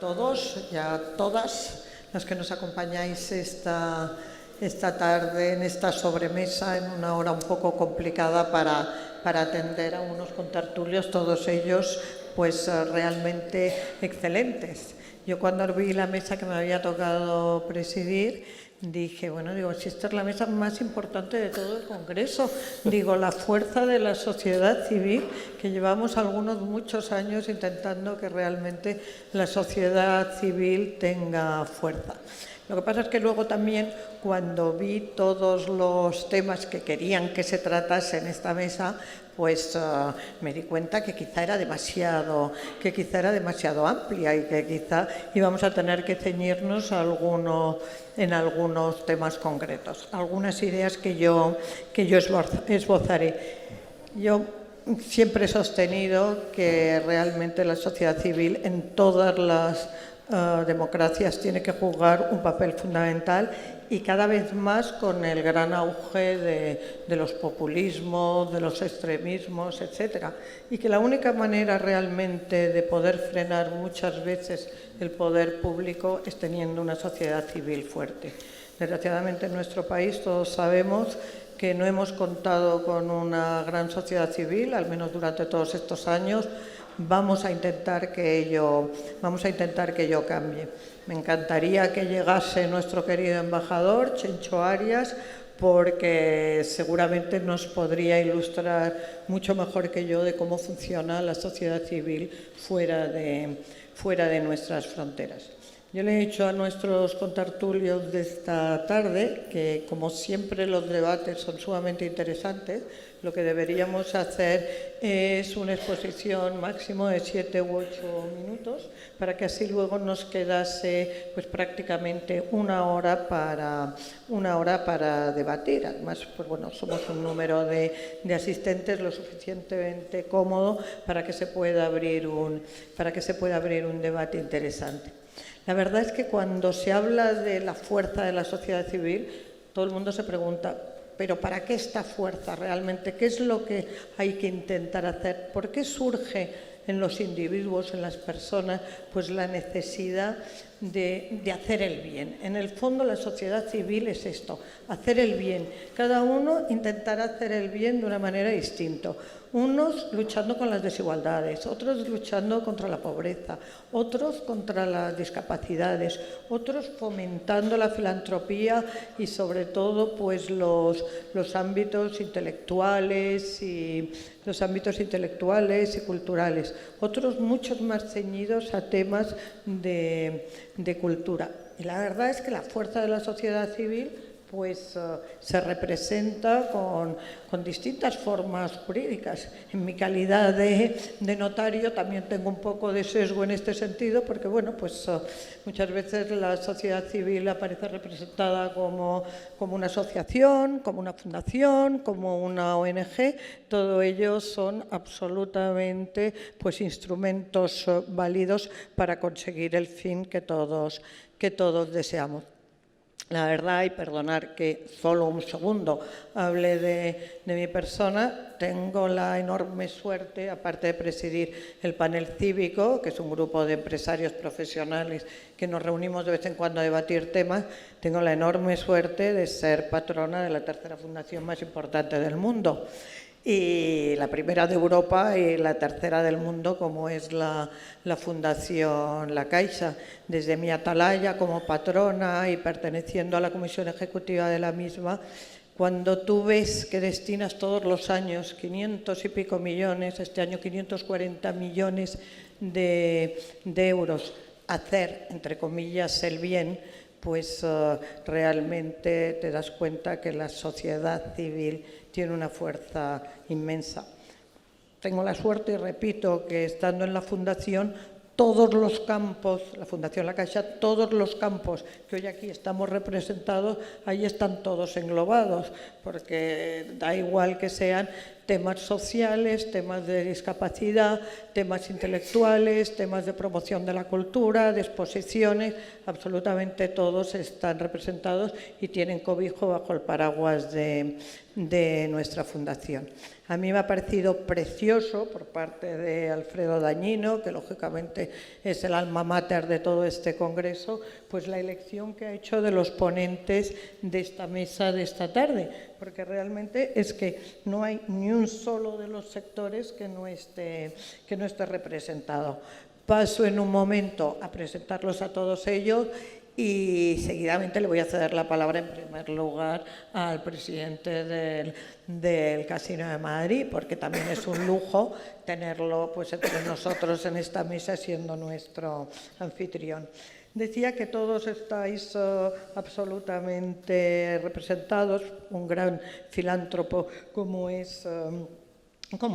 todos y a todas las que nos acompañáis esta tarde en esta sobremesa, en una hora un poco complicada para atender a unos contertulios, todos ellos pues realmente excelentes. Yo cuando vi la mesa que me había tocado presidir, dije, si esta es la mesa más importante de todo el Congreso, la fuerza de la sociedad civil, que llevamos muchos años intentando que realmente la sociedad civil tenga fuerza. Lo que pasa es que luego también, cuando vi todos los temas que querían que se tratase en esta mesa, pues me di cuenta que quizá era demasiado amplia y que quizá íbamos a tener que ceñirnos en algunos temas concretos. Algunas ideas que yo esbozaré. Yo siempre he sostenido que realmente la sociedad civil en todas las democracias tiene que jugar un papel fundamental, y cada vez más con el gran auge de los populismos, de los extremismos, etcétera, y que la única manera realmente de poder frenar muchas veces el poder público es teniendo una sociedad civil fuerte. Desgraciadamente en nuestro país todos sabemos que no hemos contado con una gran sociedad civil, al menos durante todos estos años. Vamos a intentar que ello cambie. Me encantaría que llegase nuestro querido embajador, Chencho Arias, porque seguramente nos podría ilustrar mucho mejor que yo de cómo funciona la sociedad civil fuera de nuestras fronteras. Yo le he dicho a nuestros contertulios de esta tarde que, como siempre, los debates son sumamente interesantes. Lo que deberíamos hacer es una exposición máximo de 7 u 8 minutos, para que así luego nos quedase pues prácticamente una hora para debatir. Además, somos un número de asistentes lo suficientemente cómodo para que se pueda abrir un debate interesante. La verdad es que cuando se habla de la fuerza de la sociedad civil, todo el mundo se pregunta, ¿pero para qué esta fuerza realmente? ¿Qué es lo que hay que intentar hacer? ¿Por qué surge en los individuos, en las personas, pues la necesidad de hacer el bien? En el fondo, la sociedad civil es esto, hacer el bien. Cada uno intentará hacer el bien de una manera distinta. Unos luchando con las desigualdades, otros luchando contra la pobreza, otros contra las discapacidades, otros fomentando la filantropía y sobre todo pues los ámbitos intelectuales y culturales, otros muchos más ceñidos a temas de cultura. Y la verdad es que la fuerza de la sociedad civil pues se representa con distintas formas jurídicas. En mi calidad de notario también tengo un poco de sesgo en este sentido, porque muchas veces la sociedad civil aparece representada como una asociación, como una fundación, como una ONG. Todo ello son absolutamente pues instrumentos válidos para conseguir el fin que todos deseamos. La verdad, y perdonar que solo un segundo hable de mi persona, tengo la enorme suerte, aparte de presidir el panel cívico, que es un grupo de empresarios profesionales que nos reunimos de vez en cuando a debatir temas, tengo la enorme suerte de ser patrona de la tercera fundación más importante del mundo. Y la primera de Europa y la tercera del mundo, como es la Fundación La Caixa. Desde mi atalaya como patrona y perteneciendo a la comisión ejecutiva de la misma, cuando tú ves que destinas todos los años 500 y pico millones, este año 540 millones de euros, a hacer, entre comillas, el bien, pues realmente te das cuenta que la sociedad civil tiene una fuerza inmensa. Tengo la suerte, y repito, que estando en la Fundación, todos los campos, la Fundación La Caixa, todos los campos que hoy aquí estamos representados, ahí están todos englobados, porque da igual que sean temas sociales, temas de discapacidad, temas intelectuales, temas de promoción de la cultura, de exposiciones, absolutamente todos están representados y tienen cobijo bajo el paraguas de nuestra fundación. A mí me ha parecido precioso por parte de Alfredo Dañino, que lógicamente es el alma mater de todo este congreso, pues la elección que ha hecho de los ponentes de esta mesa de esta tarde, porque realmente es que no hay ni un solo de los sectores que no esté representado. Paso en un momento a presentarlos a todos ellos y seguidamente le voy a ceder la palabra en primer lugar al presidente del Casino de Madrid, porque también es un lujo tenerlo pues entre nosotros en esta mesa siendo nuestro anfitrión. Decía que todos estáis absolutamente representados, un gran filántropo como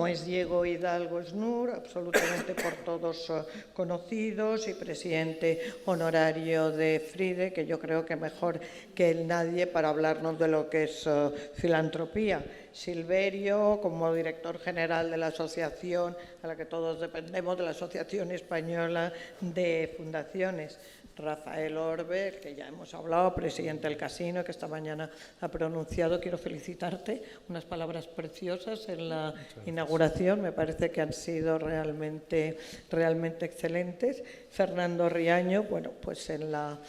es Diego Hidalgo Snur, absolutamente por todos conocidos, y presidente honorario de FRIDE, que yo creo que mejor que él nadie para hablarnos de lo que es filantropía. Silverio, como director general de la asociación a la que todos dependemos, de la Asociación Española de Fundaciones. Rafael Orbe, que ya hemos hablado, presidente del Casino, que esta mañana ha pronunciado, quiero felicitarte, unas palabras preciosas en la inauguración, me parece que han sido realmente excelentes. Fernando Riaño, bueno, pues en la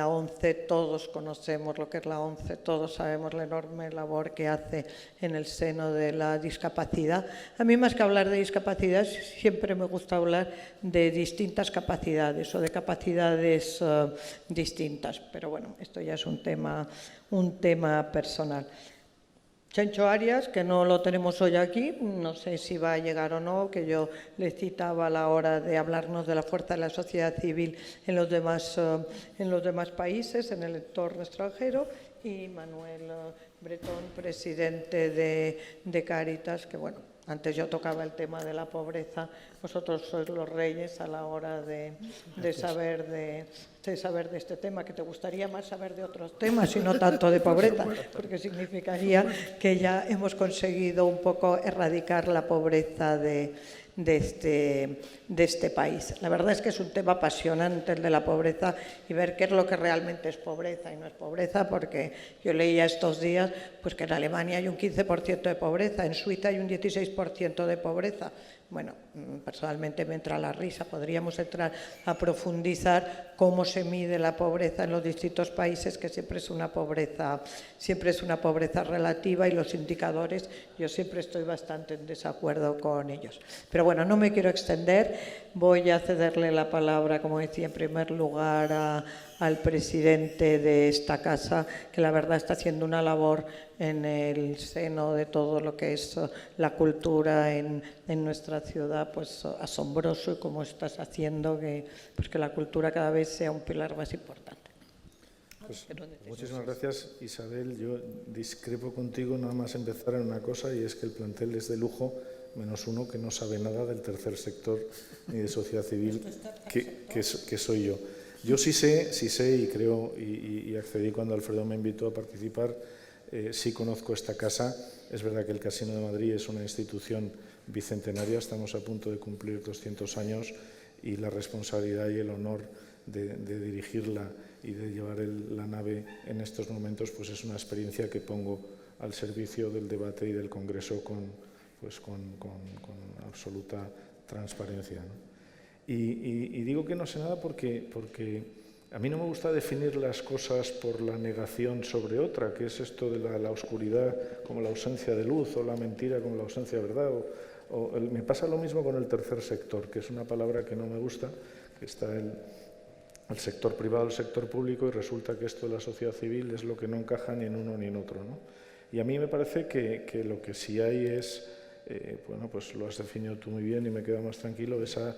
ONCE todos conocemos lo que es la ONCE, todos sabemos la enorme labor que hace en el seno de la discapacidad. A mí, más que hablar de discapacidad, siempre me gusta hablar de distintas capacidades o de capacidades distintas, pero bueno, esto ya es un tema personal. Chencho Arias, que no lo tenemos hoy aquí, no sé si va a llegar o no, que yo le citaba a la hora de hablarnos de la fuerza de la sociedad civil en los demás países, en el entorno extranjero, y Manuel Bretón, presidente de Cáritas, que bueno, antes yo tocaba el tema de la pobreza, vosotros sois los reyes a la hora de saber de este tema, que te gustaría más saber de otros temas y no tanto de pobreza, porque significaría que ya hemos conseguido un poco erradicar la pobreza de este país. La verdad es que es un tema apasionante el de la pobreza y ver qué es lo que realmente es pobreza y no es pobreza, porque yo leía estos días pues que en Alemania hay un 15% de pobreza, en Suiza hay un 16% de pobreza. Bueno, personalmente me entra la risa, podríamos entrar a profundizar cómo se mide la pobreza en los distintos países, que siempre es una pobreza relativa, y los indicadores yo siempre estoy bastante en desacuerdo con ellos. Pero bueno, no me quiero extender, voy a cederle la palabra, como decía, en primer lugar al presidente de esta casa, que la verdad está haciendo una labor en el seno de todo lo que es la cultura en nuestra ciudad, pues asombroso, y como estás haciendo que la cultura cada vez sea un pilar más importante. Pues, muchísimas gracias, Isabel. Yo discrepo contigo nada más empezar en una cosa, y es que el plantel es de lujo, menos uno que no sabe nada del tercer sector ni de sociedad civil, que soy yo. Yo sí sé y creo, y accedí cuando Alfredo me invitó a participar, sí conozco esta casa. Es verdad que el Casino de Madrid es una institución bicentenaria, estamos a punto de cumplir 200 años, y la responsabilidad y el honor de dirigirla y de llevar la nave en estos momentos, pues es una experiencia que pongo al servicio del debate y del Congreso con absoluta transparencia, ¿no? Y digo que no sé nada porque a mí no me gusta definir las cosas por la negación sobre otra, que es esto de la oscuridad como la ausencia de luz, o la mentira como la ausencia de verdad. Me pasa lo mismo con el tercer sector, que es una palabra que no me gusta, que está el sector privado, el sector público, y resulta que esto de la sociedad civil es lo que no encaja ni en uno ni en otro, ¿no? Y a mí me parece que lo que sí hay es, bueno, pues lo has definido tú muy bien y me quedo más tranquilo, esa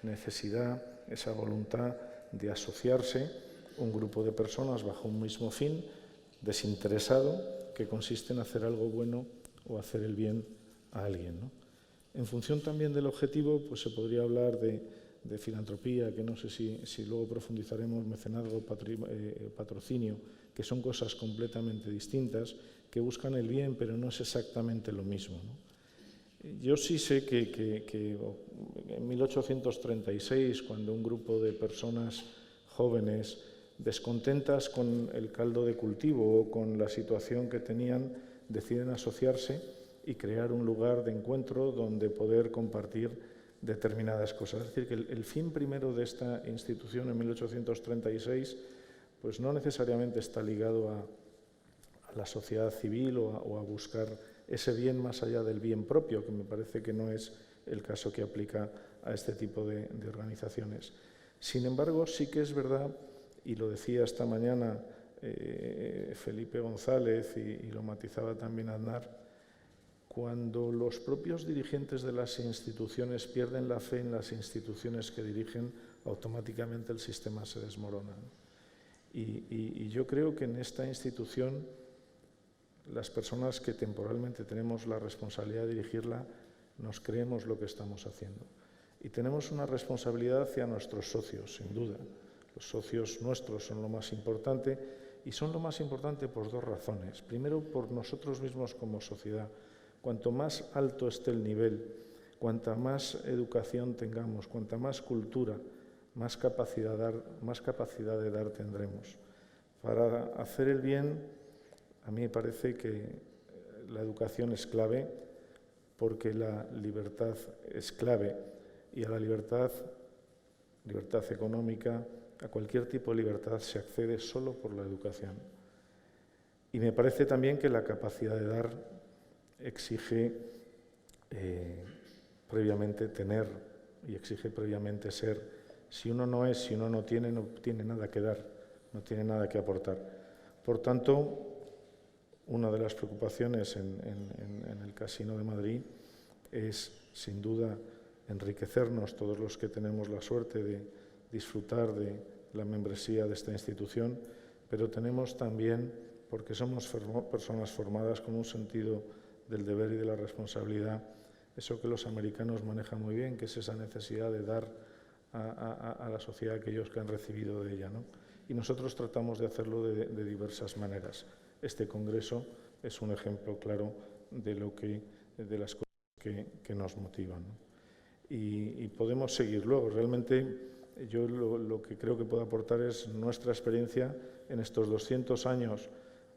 necesidad, esa voluntad de asociarse un grupo de personas bajo un mismo fin, desinteresado, que consiste en hacer algo bueno o hacer el bien a alguien, ¿no? En función también del objetivo, pues se podría hablar de filantropía, que no sé si luego profundizaremos, mecenazgo, patrocinio, que son cosas completamente distintas, que buscan el bien, pero no es exactamente lo mismo, ¿no? Yo sí sé que en 1836, cuando un grupo de personas jóvenes descontentas con el caldo de cultivo o con la situación que tenían, deciden asociarse y crear un lugar de encuentro donde poder compartir determinadas cosas. Es decir, que el fin primero de esta institución en 1836 pues no necesariamente está ligado a la sociedad civil o a buscar ese bien más allá del bien propio, que me parece que no es el caso que aplica a este tipo de organizaciones. Sin embargo, sí que es verdad, y lo decía esta mañana Felipe González y lo matizaba también Aznar, cuando los propios dirigentes de las instituciones pierden la fe en las instituciones que dirigen, automáticamente el sistema se desmorona. Y yo creo que en esta institución las personas que temporalmente tenemos la responsabilidad de dirigirla nos creemos lo que estamos haciendo. Y tenemos una responsabilidad hacia nuestros socios, sin duda. Los socios nuestros son lo más importante y son lo más importante por dos razones. Primero, por nosotros mismos como sociedad. Cuanto más alto esté el nivel, cuanta más educación tengamos, cuanta más cultura, más capacidad de dar tendremos. Para hacer el bien, a mí me parece que la educación es clave porque la libertad es clave y a la libertad económica, a cualquier tipo de libertad se accede solo por la educación. Y me parece también que la capacidad de dar exige previamente tener y exige previamente ser. Si uno no es, si uno no tiene nada que dar, no tiene nada que aportar. Por tanto, una de las preocupaciones en el Casino de Madrid es, sin duda, enriquecernos todos los que tenemos la suerte de disfrutar de la membresía de esta institución, pero tenemos también, porque somos personas formadas con un sentido del deber y de la responsabilidad, eso que los americanos manejan muy bien, que es esa necesidad de dar a la sociedad aquellos que han recibido de ella, ¿no? Y nosotros tratamos de hacerlo de diversas maneras. Este congreso es un ejemplo claro de las cosas que nos motivan, ¿no? Y podemos seguir luego. Realmente yo lo que creo que puedo aportar es nuestra experiencia en estos 200 años.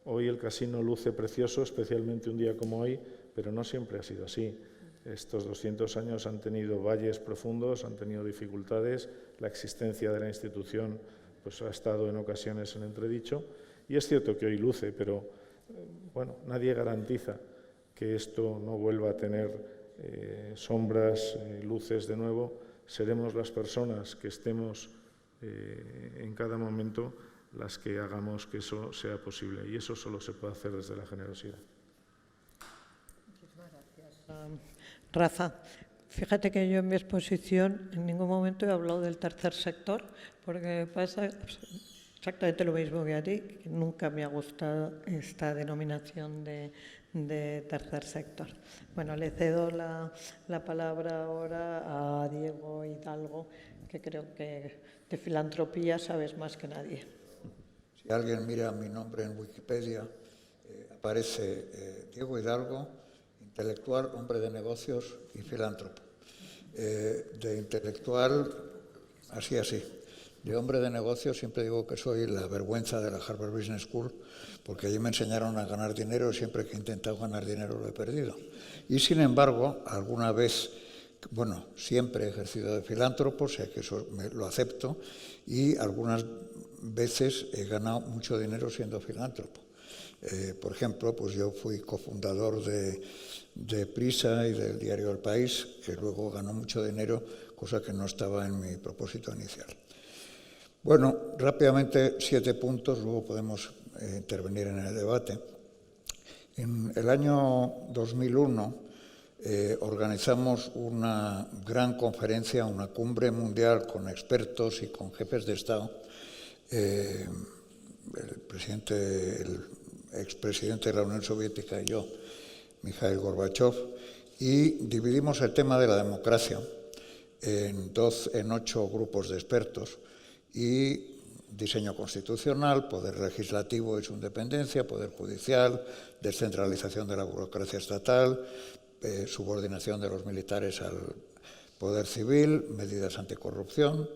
Hoy el casino luce precioso, especialmente un día como hoy, pero no siempre ha sido así. Estos 200 años han tenido valles profundos, han tenido dificultades, la existencia de la institución pues, ha estado en ocasiones en entredicho, y es cierto que hoy luce, pero bueno, nadie garantiza que esto no vuelva a tener sombras, luces de nuevo. Seremos las personas que estemos en cada momento las que hagamos que eso sea posible, y eso solo se puede hacer desde la generosidad. Muchísimas gracias, Rafa. Fíjate que yo en mi exposición en ningún momento he hablado del tercer sector, porque pasa exactamente lo mismo que a ti, que nunca me ha gustado esta denominación de tercer sector. Bueno, le cedo la palabra ahora a Diego Hidalgo, que creo que de filantropía sabes más que nadie. Si alguien mira mi nombre en Wikipedia, aparece Diego Hidalgo, intelectual, hombre de negocios y filántropo. De intelectual, así. De hombre de negocios siempre digo que soy la vergüenza de la Harvard Business School, porque allí me enseñaron a ganar dinero y siempre que he intentado ganar dinero lo he perdido. Y sin embargo, alguna vez, bueno, siempre he ejercido de filántropo, o sea que eso lo acepto, y algunas veces he ganado mucho dinero siendo filántropo. Por ejemplo, pues yo fui cofundador de Prisa y del diario El País, que luego ganó mucho dinero, cosa que no estaba en mi propósito inicial. Bueno, rápidamente 7 puntos, luego podemos intervenir en el debate. En el año 2001 organizamos una gran conferencia, una cumbre mundial con expertos y con jefes de Estado. El expresidente de la Unión Soviética y yo, Mikhail Gorbachev, y dividimos el tema de la democracia en 8 grupos de expertos, y diseño constitucional, poder legislativo y su independencia, poder judicial, descentralización de la burocracia estatal, subordinación de los militares al poder civil, medidas anticorrupción,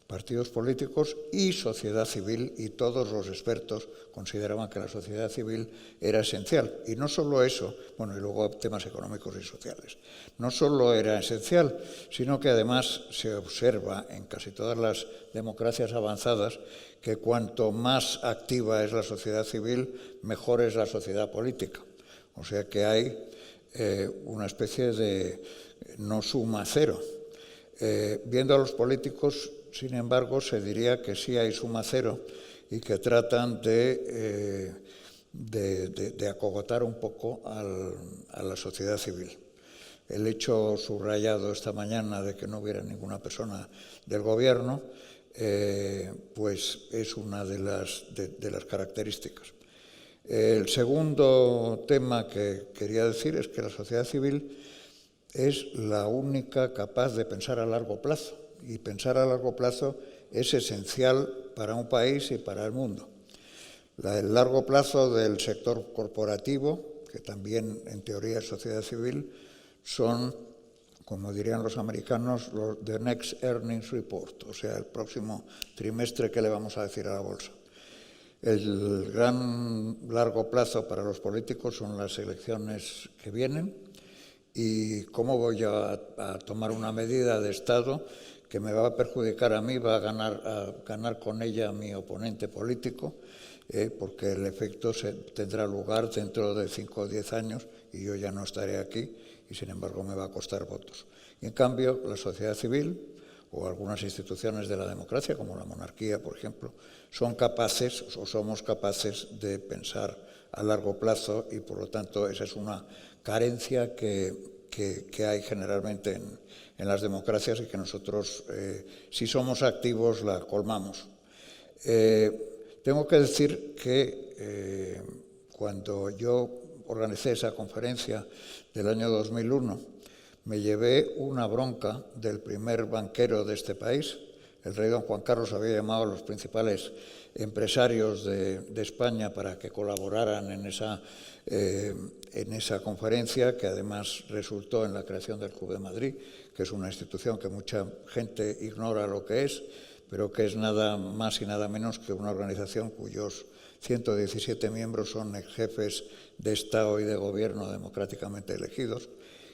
partidos políticos y sociedad civil, y todos los expertos consideraban que la sociedad civil era esencial. Y no solo eso, bueno, y luego temas económicos y sociales. No solo era esencial, sino que además se observa en casi todas las democracias avanzadas que cuanto más activa es la sociedad civil, mejor es la sociedad política. O sea que hay una especie de no suma cero. Viendo a los políticos, sin embargo, se diría que sí hay suma cero y que tratan de acogotar un poco a la sociedad civil. El hecho subrayado esta mañana de que no hubiera ninguna persona del gobierno, pues es una de las características. El segundo tema que quería decir es que la sociedad civil es la única capaz de pensar a largo plazo. Y pensar a largo plazo es esencial para un país y para el mundo. El largo plazo del sector corporativo, que también en teoría es sociedad civil, son, como dirían los americanos, the next earnings report, o sea, el próximo trimestre que le vamos a decir a la bolsa. El gran largo plazo para los políticos son las elecciones que vienen, y cómo voy a tomar una medida de Estado que me va a perjudicar a mí, va a ganar con ella a mi oponente político, porque el efecto tendrá lugar dentro de 5 o 10 años y yo ya no estaré aquí y sin embargo me va a costar votos. Y en cambio la sociedad civil o algunas instituciones de la democracia, como la monarquía, por ejemplo, son capaces o somos capaces de pensar a largo plazo y por lo tanto esa es una carencia que hay generalmente en las democracias y que nosotros, si somos activos, la colmamos. Tengo que decir que cuando yo organicé esa conferencia del año 2001, me llevé una bronca del primer banquero de este país. El rey don Juan Carlos había llamado a los principales empresarios de España para que colaboraran en esa conferencia, que además resultó en la creación del Club de Madrid, que es una institución que mucha gente ignora lo que es, pero que es nada más y nada menos que una organización cuyos 117 miembros son jefes de Estado y de Gobierno democráticamente elegidos.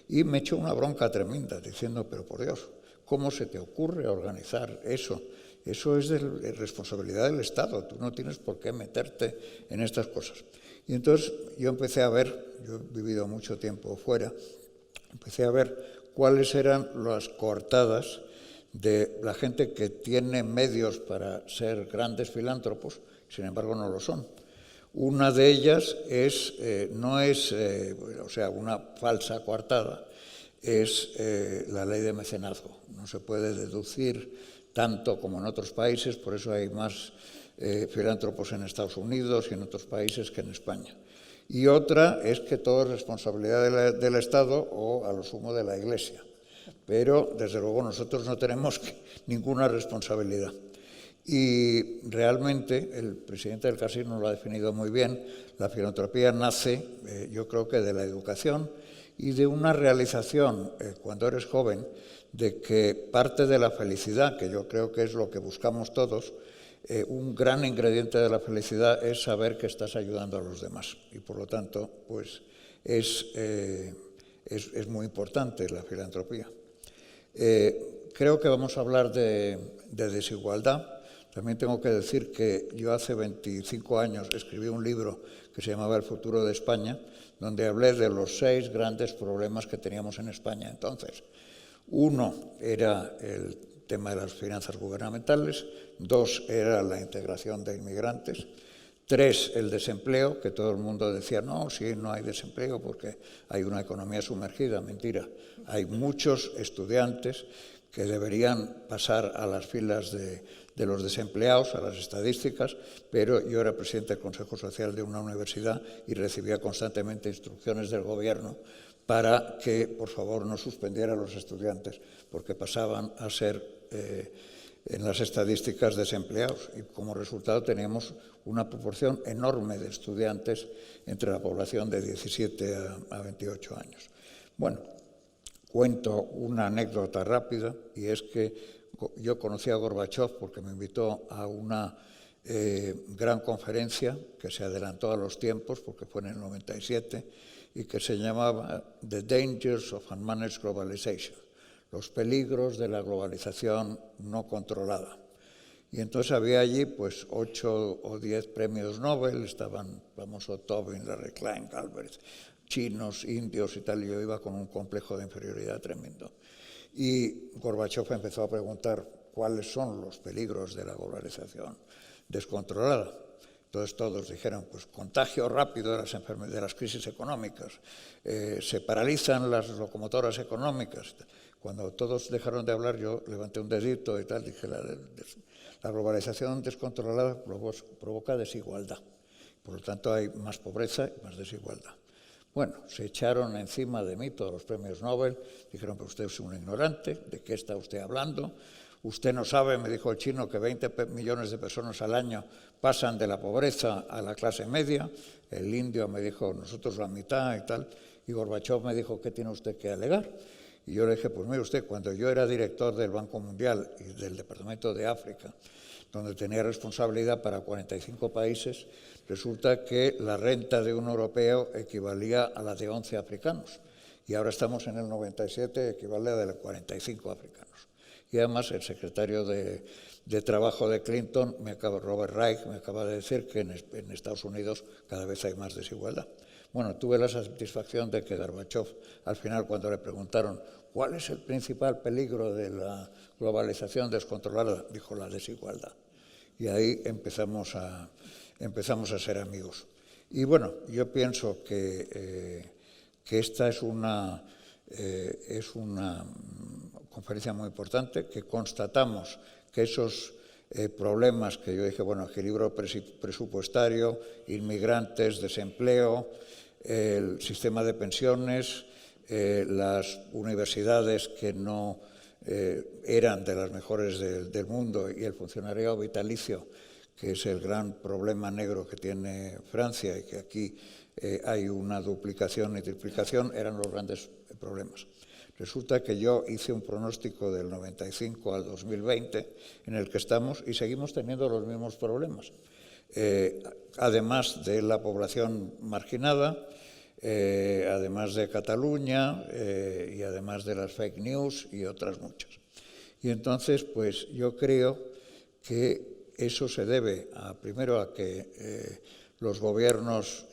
Y me echó una bronca tremenda diciendo, pero por Dios, ¿cómo se te ocurre organizar eso? Eso es de responsabilidad del Estado, tú no tienes por qué meterte en estas cosas. Y entonces yo empecé a ver, yo he vivido mucho tiempo fuera, empecé a ver cuáles eran las coartadas de la gente que tiene medios para ser grandes filántropos, sin embargo no lo son. Una de ellas es, una falsa coartada, es la ley de mecenazgo. No se puede deducir tanto como en otros países, por eso hay más filántropos en Estados Unidos y en otros países que en España. Y otra es que todo es responsabilidad del Estado o a lo sumo de la Iglesia. Pero, desde luego, nosotros no tenemos ninguna responsabilidad. Y realmente, el presidente del CASIC nos lo ha definido muy bien, la filantropía nace, yo creo que de la educación y de una realización, cuando eres joven, de que parte de la felicidad, que yo creo que es lo que buscamos todos, un gran ingrediente de la felicidad es saber que estás ayudando a los demás. Y por lo tanto, pues es muy importante la filantropía. Creo que vamos a hablar de desigualdad. También tengo que decir que yo hace 25 años escribí un libro que se llamaba El futuro de España, donde hablé de los 6 grandes problemas que teníamos en España entonces. Uno era el tema de las finanzas gubernamentales, 2 era la integración de inmigrantes, 3 el desempleo, que todo el mundo decía, no, sí, no hay desempleo porque hay una economía sumergida. Mentira, hay muchos estudiantes que deberían pasar a las filas de los desempleados, a las estadísticas, pero yo era presidente del Consejo Social de una universidad y recibía constantemente instrucciones del gobierno para que, por favor, no suspendiera a los estudiantes, porque pasaban a ser, en las estadísticas, desempleados. Y como resultado teníamos una proporción enorme de estudiantes entre la población de 17 a 28 años. Bueno, cuento una anécdota rápida, y es que yo conocí a Gorbachov porque me invitó a una gran conferencia que se adelantó a los tiempos, porque fue en el 97, y que se llamaba The Dangers of Unmanaged Globalization, los peligros de la globalización no controlada. Y entonces había allí pues 8 o 10 premios Nobel, estaban el famoso Tobin, Larry Klein, Galbraith, chinos, indios y tal, y yo iba con un complejo de inferioridad tremendo. Y Gorbachov empezó a preguntar cuáles son los peligros de la globalización descontrolada. Entonces todos dijeron, pues contagio rápido de las crisis económicas, se paralizan las locomotoras económicas. Cuando todos dejaron de hablar, yo levanté un dedito y tal, dije, la globalización descontrolada provoca desigualdad. Por lo tanto, hay más pobreza y más desigualdad. Bueno, se echaron encima de mí todos los premios Nobel, dijeron, pero usted es un ignorante, ¿de qué está usted hablando? Usted no sabe, me dijo el chino, que 20 millones de personas al año pasan de la pobreza a la clase media. El indio me dijo, nosotros la mitad y tal. Y Gorbachov me dijo, ¿qué tiene usted que alegar? Y yo le dije, pues mire usted, cuando yo era director del Banco Mundial y del Departamento de África, donde tenía responsabilidad para 45 países, resulta que la renta de un europeo equivalía a la de 11 africanos. Y ahora estamos en el 97, equivale a la de 45 africanos. Y además el secretario de Trabajo de Clinton, Robert Reich, me acaba de decir que en Estados Unidos cada vez hay más desigualdad. Bueno, tuve la satisfacción de que Gorbachov, al final, cuando le preguntaron cuál es el principal peligro de la globalización descontrolada, dijo la desigualdad. Y ahí empezamos a ser amigos. Y bueno, yo pienso que esta es una conferencia muy importante, que constatamos que esos problemas que yo dije, bueno, equilibrio presupuestario, inmigrantes, desempleo, el sistema de pensiones, las universidades que no eran de las mejores del mundo y el funcionariado vitalicio, que es el gran problema negro que tiene Francia y que aquí hay una duplicación y triplicación, eran los grandes problemas. Resulta que yo hice un pronóstico del 95 al 2020 en el que estamos y seguimos teniendo los mismos problemas. Además de la población marginada, además de Cataluña y además de las fake news y otras muchas. Y entonces, pues yo creo que eso se debe primero a que los gobiernos,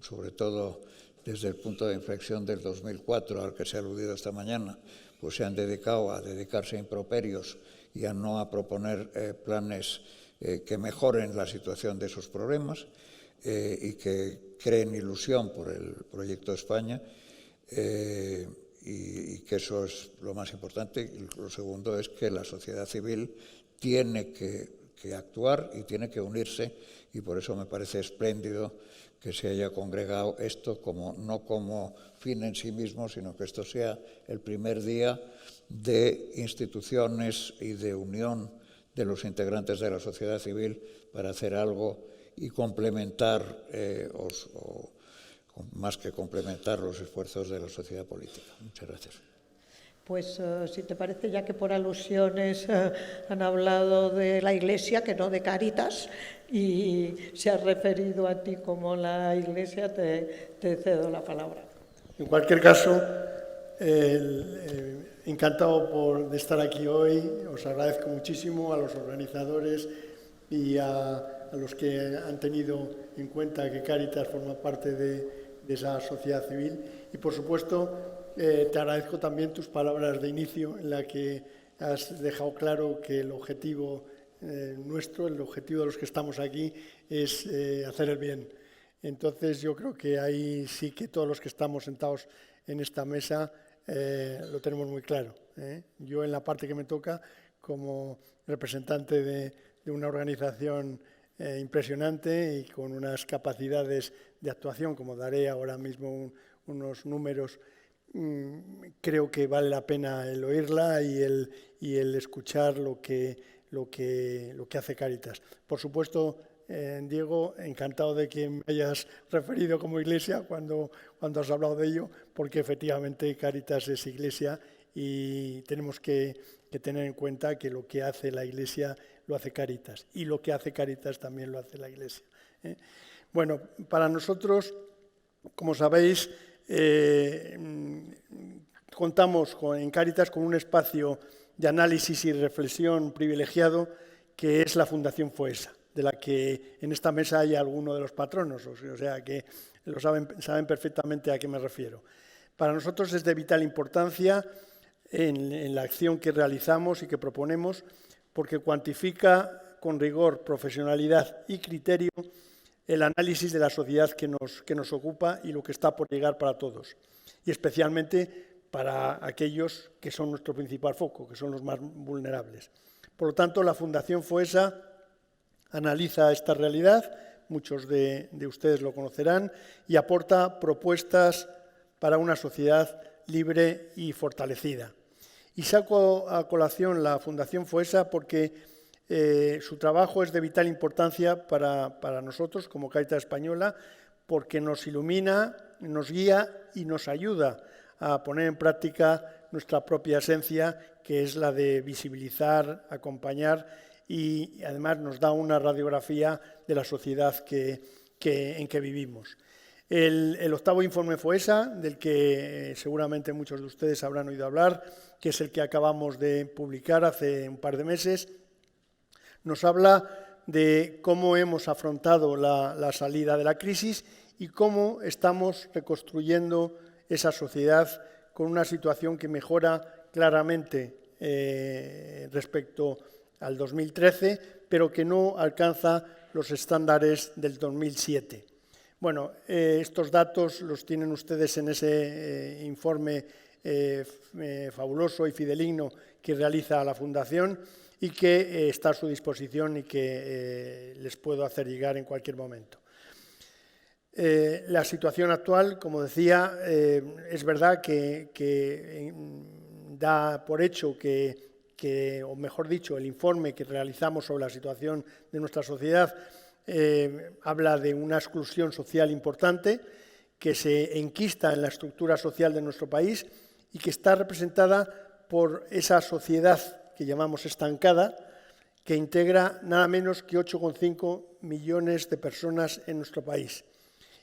sobre todo desde el punto de inflexión del 2004 al que se ha aludido esta mañana, pues se han dedicado a dedicarse a improperios y a no a proponer planes que mejoren la situación de esos problemas y que creen ilusión por el proyecto de España y que eso es lo más importante. Y lo segundo es que la sociedad civil tiene que actuar y tiene que unirse, y por eso me parece espléndido que se haya congregado esto no como fin en sí mismo, sino que esto sea el primer día de instituciones y de unión de los integrantes de la sociedad civil para hacer algo y complementar, o más que complementar, los esfuerzos de la sociedad política. Muchas gracias. Pues si te parece, ya que por alusiones han hablado de la Iglesia, que no de Cáritas, y se ha referido a ti como la Iglesia, te cedo la palabra. En cualquier caso, encantado de estar aquí hoy. Os agradezco muchísimo a los organizadores y a los que han tenido en cuenta que Cáritas forma parte de esa sociedad civil. Y, por supuesto, te agradezco también tus palabras de inicio, en la que has dejado claro que el objetivo nuestro, el objetivo de los que estamos aquí, es hacer el bien. Entonces, yo creo que ahí sí que todos los que estamos sentados en esta mesa lo tenemos muy claro. Yo, en la parte que me toca, como representante de una organización impresionante y con unas capacidades de actuación, como daré ahora mismo unos números, creo que vale la pena el oírla y el escuchar lo que hace Cáritas. Por supuesto, Diego, encantado de que me hayas referido como iglesia cuando has hablado de ello, porque efectivamente Cáritas es iglesia y tenemos que tener en cuenta que lo que hace la iglesia lo hace Cáritas y lo que hace Cáritas también lo hace la iglesia. Bueno, para nosotros, como sabéis, contamos en Cáritas con un espacio de análisis y reflexión privilegiado que es la Fundación FOESA, de la que en esta mesa hay alguno de los patronos, o sea que saben perfectamente a qué me refiero. Para nosotros es de vital importancia en la acción que realizamos y que proponemos, porque cuantifica con rigor, profesionalidad y criterio el análisis de la sociedad que nos ocupa y lo que está por llegar para todos, y especialmente para aquellos que son nuestro principal foco, que son los más vulnerables. Por lo tanto, la Fundación FOESA analiza esta realidad, muchos de ustedes lo conocerán, y aporta propuestas para una sociedad libre y fortalecida. Y saco a colación la Fundación FOESA porque su trabajo es de vital importancia para nosotros como Cáritas Española, porque nos ilumina, nos guía y nos ayuda a poner en práctica nuestra propia esencia, que es la de visibilizar, acompañar y además nos da una radiografía de la sociedad en que vivimos. El octavo informe FOESA, del que seguramente muchos de ustedes habrán oído hablar, que es el que acabamos de publicar hace un par de meses, nos habla de cómo hemos afrontado la salida de la crisis y cómo estamos reconstruyendo esa sociedad con una situación que mejora claramente respecto al 2013, pero que no alcanza los estándares del 2007. Bueno, estos datos los tienen ustedes en ese informe fabuloso y fideligno que realiza la Fundación y que está a su disposición y que les puedo hacer llegar en cualquier momento. La situación actual, como decía, es verdad que da por hecho o mejor dicho, el informe que realizamos sobre la situación de nuestra sociedad habla de una exclusión social importante que se enquista en la estructura social de nuestro país y que está representada por esa sociedad que llamamos estancada, que integra nada menos que 8,5 millones de personas en nuestro país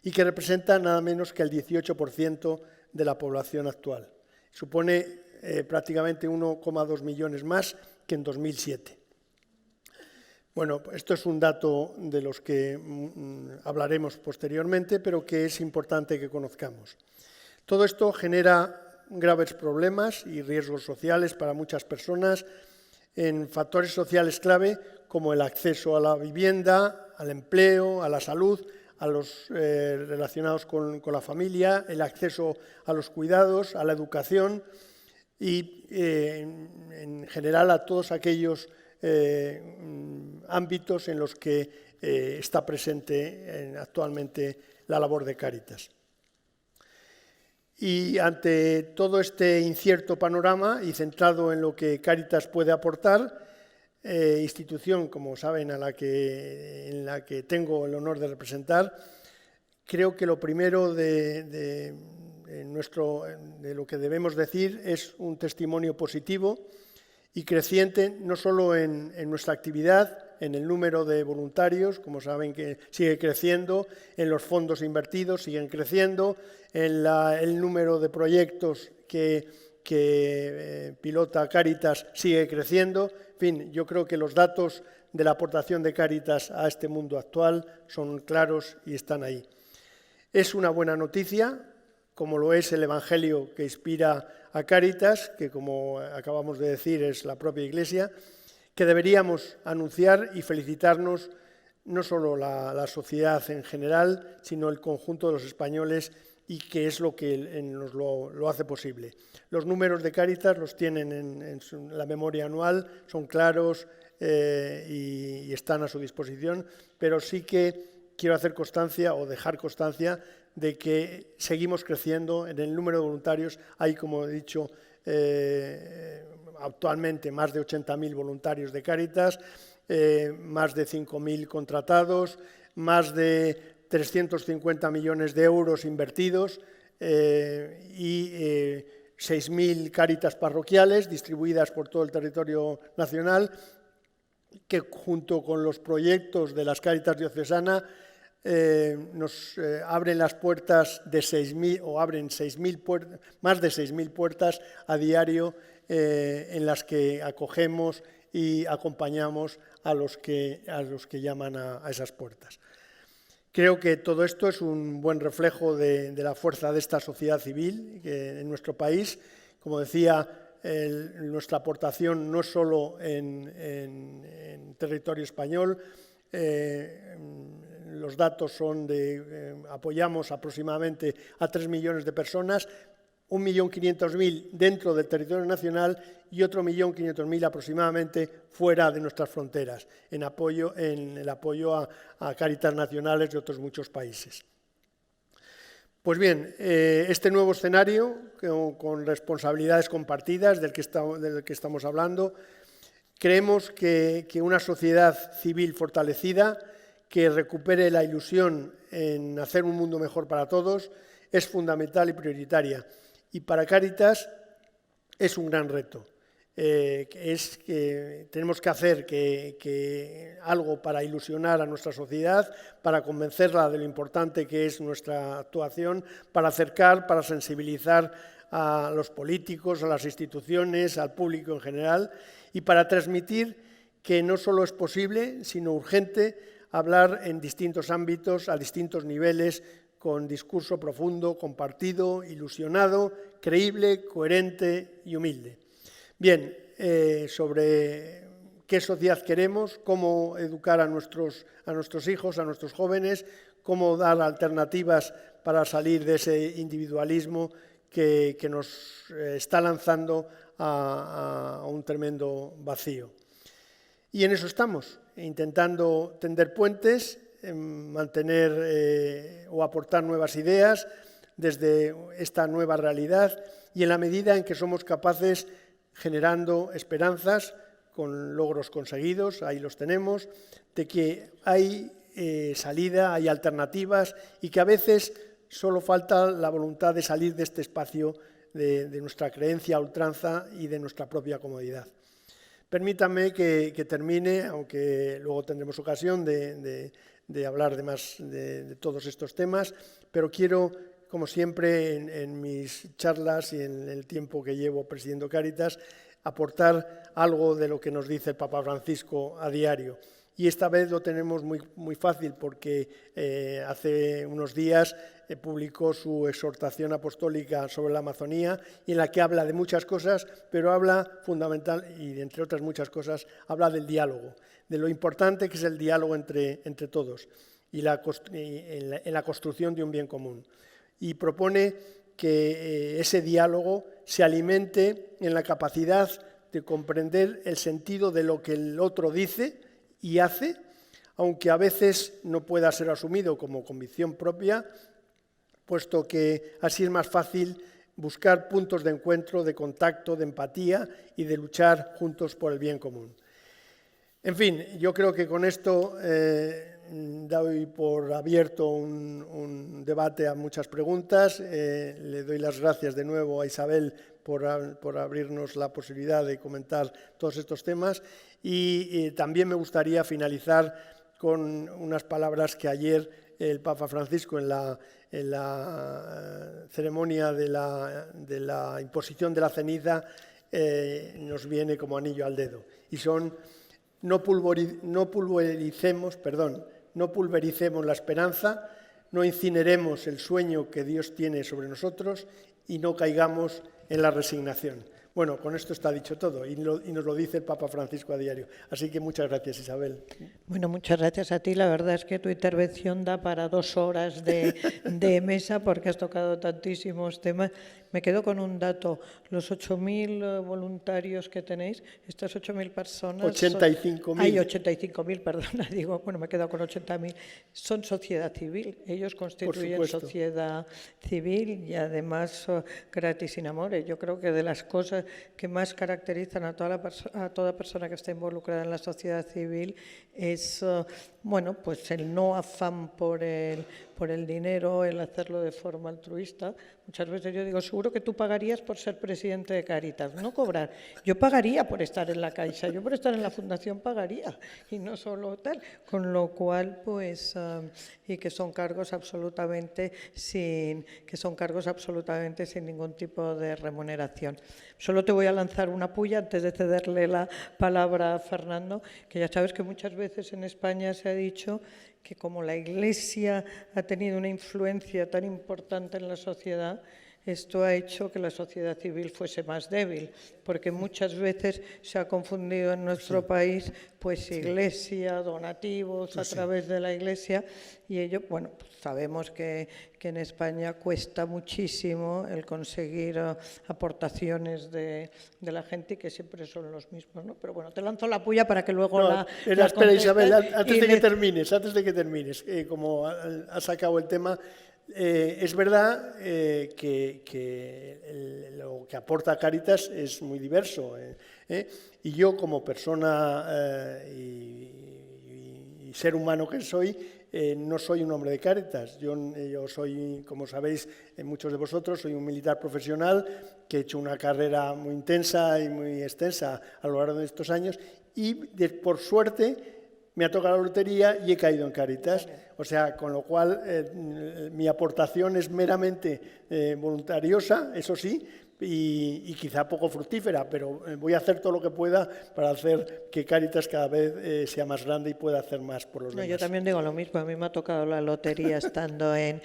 y que representa nada menos que el 18% de la población actual. Supone prácticamente 1,2 millones más que en 2007. Bueno, esto es un dato de los que hablaremos posteriormente, pero que es importante que conozcamos. Todo esto genera graves problemas y riesgos sociales para muchas personas en factores sociales clave como el acceso a la vivienda, al empleo, a la salud, a los relacionados con la familia, el acceso a los cuidados, a la educación y en general a todos aquellos ámbitos en los que está presente actualmente la labor de Cáritas. Y ante todo este incierto panorama y centrado en lo que Cáritas puede aportar, institución, como saben, en la que tengo el honor de representar, creo que lo primero de lo que debemos decir es un testimonio positivo y creciente, no solo en nuestra actividad, en el número de voluntarios, como saben que sigue creciendo, en los fondos invertidos siguen creciendo, en el número de proyectos que pilota Cáritas sigue creciendo. En fin, yo creo que los datos de la aportación de Cáritas a este mundo actual son claros y están ahí. Es una buena noticia, como lo es el Evangelio que inspira a Cáritas, que como acabamos de decir es la propia Iglesia, que deberíamos anunciar y felicitarnos no solo la sociedad en general, sino el conjunto de los españoles y que es lo que nos lo hace posible. Los números de Cáritas los tienen en la memoria anual, son claros y están a su disposición, pero sí que quiero hacer constancia o dejar constancia de que seguimos creciendo en el número de voluntarios. Hay, como he dicho, actualmente más de 80.000 voluntarios de Cáritas más de 5.000 contratados, más de 350 millones de euros invertidos y 6.000 Cáritas parroquiales distribuidas por todo el territorio nacional, que junto con los proyectos de las Cáritas diocesanas nos abren las puertas de 6.000 o abren más de 6.000 puertas a diario en las que acogemos y acompañamos a los que llaman a esas puertas. Creo que todo esto es un buen reflejo de la fuerza de esta sociedad civil en nuestro país. Como decía, nuestra aportación no es solo en territorio español. Los datos son apoyamos aproximadamente a 3 millones de personas, 1.500.000 dentro del territorio nacional y otro 1.500.000 aproximadamente fuera de nuestras fronteras, en el apoyo a Cáritas nacionales de otros muchos países. Pues bien, este nuevo escenario, con responsabilidades compartidas del que estamos hablando, creemos que una sociedad civil fortalecida, que recupere la ilusión en hacer un mundo mejor para todos, es fundamental y prioritaria. Y para Cáritas es un gran reto. Tenemos que hacer algo para ilusionar a nuestra sociedad, para convencerla de lo importante que es nuestra actuación, para acercar, para sensibilizar a los políticos, a las instituciones, al público en general, y para transmitir que no solo es posible, sino urgente, hablar en distintos ámbitos, a distintos niveles, con discurso profundo, compartido, ilusionado, creíble, coherente y humilde. Bien, sobre qué sociedad queremos, cómo educar a nuestros hijos, a nuestros jóvenes, cómo dar alternativas para salir de ese individualismo que nos está lanzando a un tremendo vacío. Y en eso estamos, intentando tender puentes, mantener o aportar nuevas ideas desde esta nueva realidad y en la medida en que somos capaces, generando esperanzas con logros conseguidos, ahí los tenemos, de que hay salida, hay alternativas y que a veces solo falta la voluntad de salir de este espacio de nuestra creencia a ultranza y de nuestra propia comodidad. Permítanme que termine, aunque luego tendremos ocasión de hablar de todos estos temas, pero quiero, como siempre en mis charlas y en el tiempo que llevo presidiendo Cáritas, aportar algo de lo que nos dice el Papa Francisco a diario. Y esta vez lo tenemos muy fácil porque hace unos días publicó su exhortación apostólica sobre la Amazonía y en la que habla de muchas cosas, pero habla fundamental y entre otras muchas cosas, habla del diálogo, de lo importante que es el diálogo entre todos y en la construcción de un bien común. Y propone que ese diálogo se alimente en la capacidad de comprender el sentido de lo que el otro dice y hace, aunque a veces no pueda ser asumido como convicción propia, puesto que así es más fácil buscar puntos de encuentro, de contacto, de empatía y de luchar juntos por el bien común. En fin, yo creo que con esto doy por abierto un debate a muchas preguntas. Le doy las gracias de nuevo a Isabel por abrirnos la posibilidad de comentar todos estos temas y también me gustaría finalizar con unas palabras que ayer el Papa Francisco en la ceremonia de la imposición de la ceniza nos viene como anillo al dedo y son no pulvericemos la esperanza, no incineremos el sueño que Dios tiene sobre nosotros y no caigamos en la resignación. Bueno, con esto está dicho todo y nos lo dice el Papa Francisco a diario. Así que muchas gracias, Isabel. Bueno, muchas gracias a ti. La verdad es que tu intervención da para 2 horas de mesa porque has tocado tantísimos temas. Me quedo con un dato. Los 8.000 voluntarios que tenéis, estas 8.000 personas... 85.000. Ay, 85.000, perdona. Digo, bueno, me he quedado con 80.000. Son sociedad civil. Ellos constituyen sociedad civil y además gratis sin amores. Yo creo que de las cosas que más caracterizan a toda persona que está involucrada en la sociedad civil es bueno, pues el no afán por el dinero, el hacerlo de forma altruista. Muchas veces yo digo, seguro que tú pagarías por ser presidente de Cáritas, no cobrar. Yo pagaría por estar en la Caixa, yo por estar en la Fundación pagaría, y no solo tal. Con lo cual, pues, y que son cargos absolutamente sin ningún tipo de remuneración. Solo te voy a lanzar una puya antes de cederle la palabra a Fernando, que ya sabes que muchas veces en España se ha dicho que como la Iglesia ha tenido una influencia tan importante en la sociedad, esto ha hecho que la sociedad civil fuese más débil, porque muchas veces se ha confundido en nuestro país pues Iglesia, donativos a través de la Iglesia, y ello, bueno, pues sabemos que en España cuesta muchísimo el conseguir aportaciones de la gente y que siempre son los mismos, ¿no? Pero bueno, te lanzo la puya para que luego la espera, Isabel, antes de que termines, como has sacado el tema. Es verdad que lo que aporta Cáritas es muy diverso, y yo como persona y ser humano que soy, no soy un hombre de Cáritas. Yo soy, como sabéis muchos de vosotros, soy un militar profesional que he hecho una carrera muy intensa y muy extensa a lo largo de estos años y por suerte me ha tocado la lotería y he caído en Cáritas. O sea, con lo cual mi aportación es meramente voluntariosa, eso sí, y quizá poco fructífera, pero voy a hacer todo lo que pueda para hacer que Cáritas cada vez sea más grande y pueda hacer más por los demás. Yo también digo lo mismo, a mí me ha tocado la lotería estando en